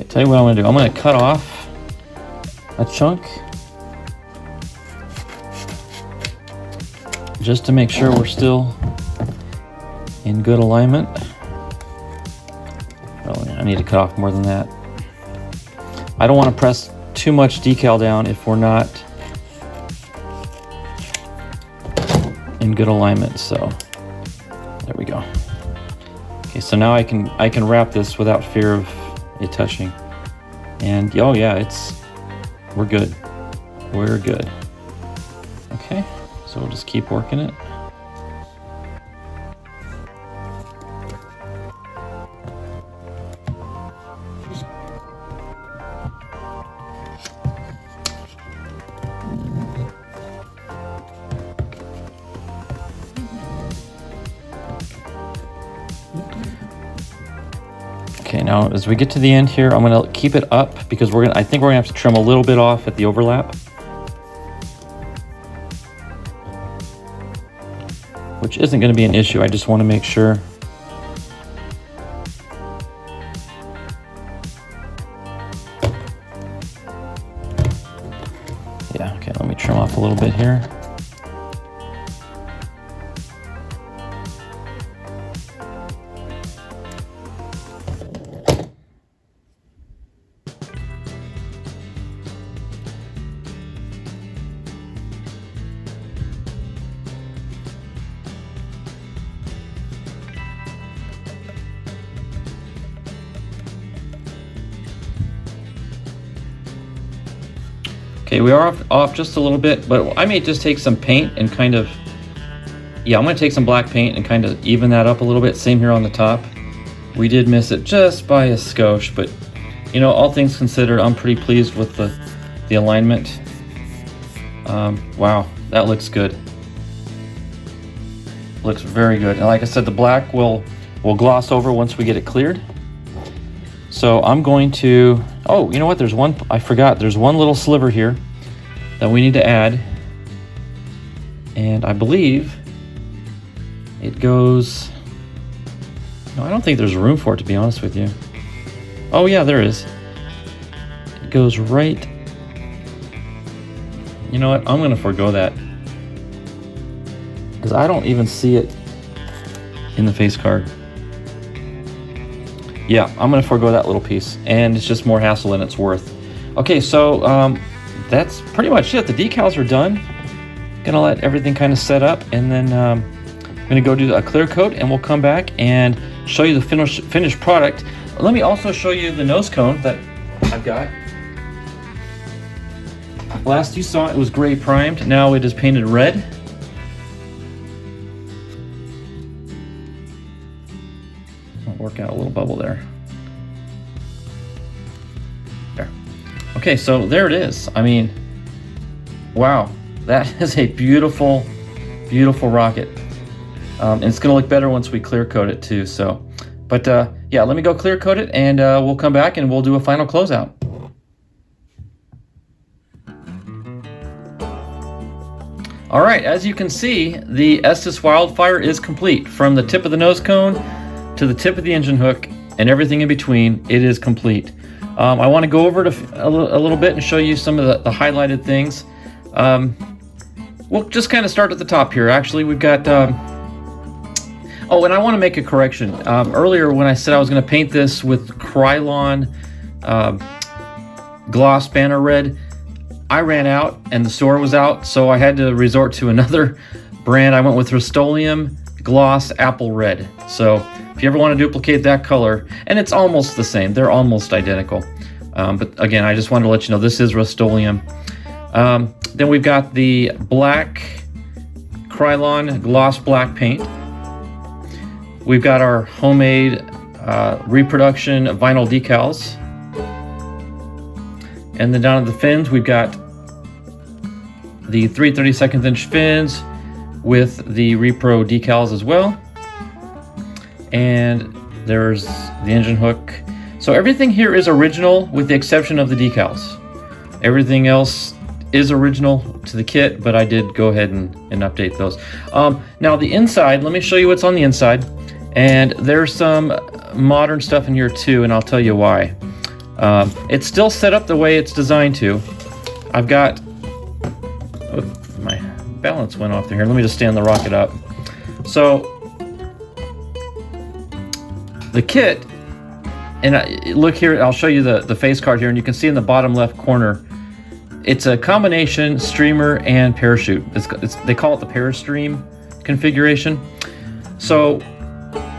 Tell you what I'm going to do. I'm going to cut off a chunk just to make sure we're still in good alignment. Oh, I need to cut off more than that. I don't want to press too much decal down if we're not in good alignment. So there we go. Okay, so now I can wrap this without fear of it touching. And oh yeah, we're good. We're good. Okay, so we'll just keep working it. Okay, now as we get to the end here, I'm gonna keep it up because I think we're gonna have to trim a little bit off at the overlap, which isn't gonna be an issue. I just want to make sure. Yeah, okay, let me trim off a little bit here. Okay, we are off just a little bit, but I may just take some paint and kind of, yeah, I'm gonna take some black paint and kind of even that up a little bit. Same here on the top. We did miss it just by a skosh, but you know, all things considered, I'm pretty pleased with the alignment. Wow, that looks good. Looks very good. And like I said, the black will gloss over once we get it cleared. So I'm going to, oh, you know what? I forgot. There's one little sliver here that we need to add. And I believe it goes, no, I don't think there's room for it, to be honest with you. Oh yeah, there is. It goes right. You know what? I'm going to forego that because I don't even see it in the face card. Yeah, I'm going to forego that little piece, and it's just more hassle than it's worth. Okay, so that's pretty much it. The decals are done. Gonna let everything kind of set up, and then I'm gonna go do a clear coat, and we'll come back and show you the finished product. Let me also show you the nose cone that I've got. Last you saw it was gray primed, now it is painted red. I'll work out a little bubble there. There. Okay, so there it is. I mean, wow, that is a beautiful, beautiful rocket. And it's gonna look better once we clear coat it too, so. But yeah, let me go clear coat it and we'll come back and we'll do a final closeout. All right, as you can see, the Estes Wildfire is complete. From the tip of the nose cone to the tip of the engine hook and everything in between, it is complete. I want to go over it a little bit and show you some of the highlighted things. We'll just kind of start at the top here. Actually, we've got... oh, and I want to make a correction. Earlier when I said I was going to paint this with Krylon gloss banner red, I ran out and the store was out, so I had to resort to another brand. I went with Rust-Oleum Gloss Apple Red. So if you ever want to duplicate that color, and it's almost the same, they're almost identical. But again, I just wanted to let you know this is Rust-Oleum. Then we've got the black Krylon Gloss Black paint. We've got our homemade reproduction vinyl decals. And then down at the fins, we've got the 3/32 inch fins with the repro decals as well. And there's the engine hook. So everything here is original with the exception of the decals. Everything else is original to the kit, but I did go ahead and update those. Now the inside, let me show you what's on the inside. And there's some modern stuff in here too, and I'll tell you why. It's still set up the way it's designed to. I've got... Oh, my balance went off there. Here, let me just stand the rocket up. So, the kit, and look here, I'll show you the face card here, and you can see in the bottom left corner, it's a combination streamer and parachute. They call it the Parastream configuration. So,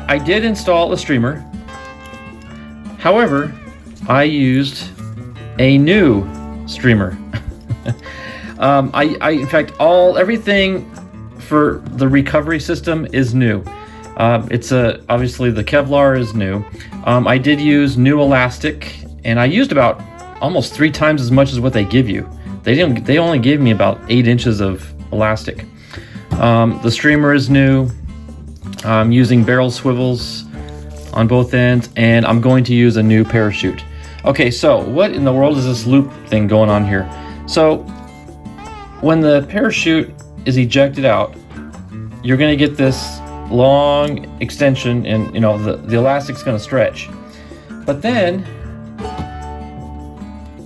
I did install a streamer. However, I used a new streamer. In fact, everything for the recovery system is new. Obviously the Kevlar is new. I did use new elastic, and I used about almost 3 times as much as what they give you. They only gave me about 8 inches of elastic. The streamer is new. I'm using barrel swivels on both ends, and I'm going to use a new parachute. Okay, so what in the world is this loop thing going on here? So when the parachute is ejected out, you're going to get this long extension, and you know the elastic's going to stretch. But then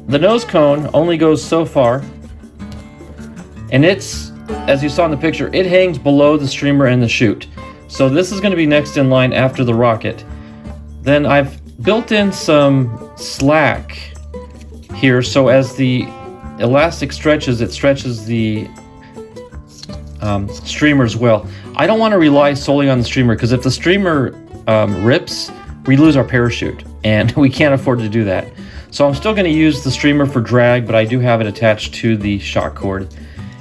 the nose cone only goes so far, and it's, as you saw in the picture, it hangs below the streamer and the chute. So this is going to be next in line after the rocket. Then I've built in some slack here, so as the elastic stretches, it stretches the streamer as well. I don't want to rely solely on the streamer, because if the streamer rips, we lose our parachute, and we can't afford to do that. So I'm still going to use the streamer for drag, but I do have it attached to the shock cord.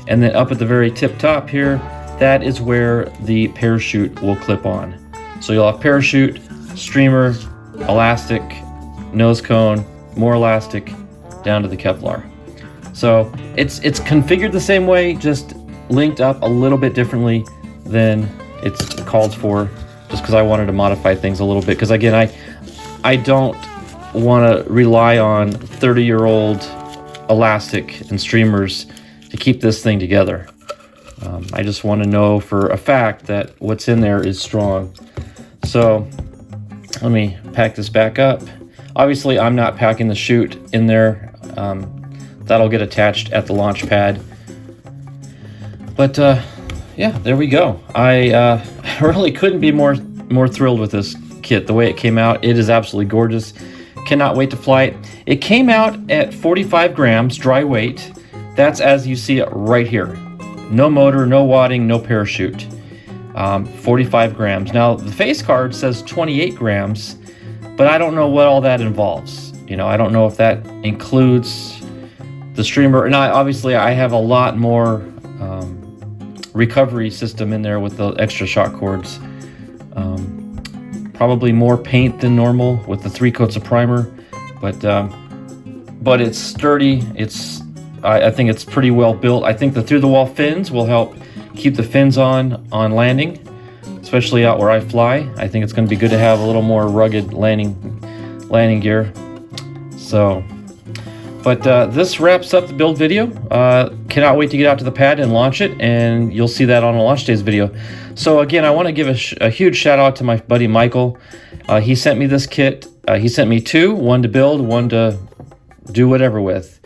And then up at the very tip top here, that is where the parachute will clip on. So you'll have parachute, streamer, elastic, nose cone, more elastic, down to the Kevlar. So it's configured the same way, just linked up a little bit differently than it's called for, just because I wanted to modify things a little bit. Because again, I don't want to rely on 30-year-old elastic and streamers to keep this thing together. I just want to know for a fact that what's in there is strong. So let me pack this back up. Obviously, I'm not packing the chute in there. That'll get attached at the launch pad. But yeah, there we go. I really couldn't be more thrilled with this kit. The way it came out, it is absolutely gorgeous. Cannot wait to fly it. It came out at 45 grams dry weight. That's as you see it right here. No motor, no wadding, no parachute. 45 grams. Now, the face card says 28 grams, but I don't know what all that involves. You know, I don't know if that includes the streamer, and obviously I have a lot more recovery system in there with the extra shock cords. Probably more paint than normal with the 3 coats of primer, but it's sturdy. I think it's pretty well built. I think the through the wall fins will help keep the fins on landing, especially out where I fly. I think it's going to be good to have a little more rugged landing gear. So, but this wraps up the build video. Cannot wait to get out to the pad and launch it, and you'll see that on a launch day's video. So again, I want to give a huge shout out to my buddy Michael. He sent me this kit. He sent me 2, one to build, one to do whatever with.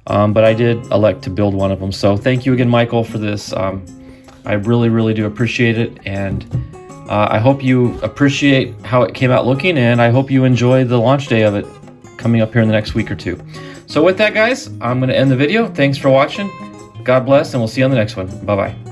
But I did elect to build one of them. So thank you again, Michael, for this. I really, really do appreciate it. And I hope you appreciate how it came out looking, and I hope you enjoy the launch day of it coming up here in the next week or 2. So with that, guys, I'm going to end the video. Thanks for watching. God bless, and we'll see you on the next one. Bye-bye.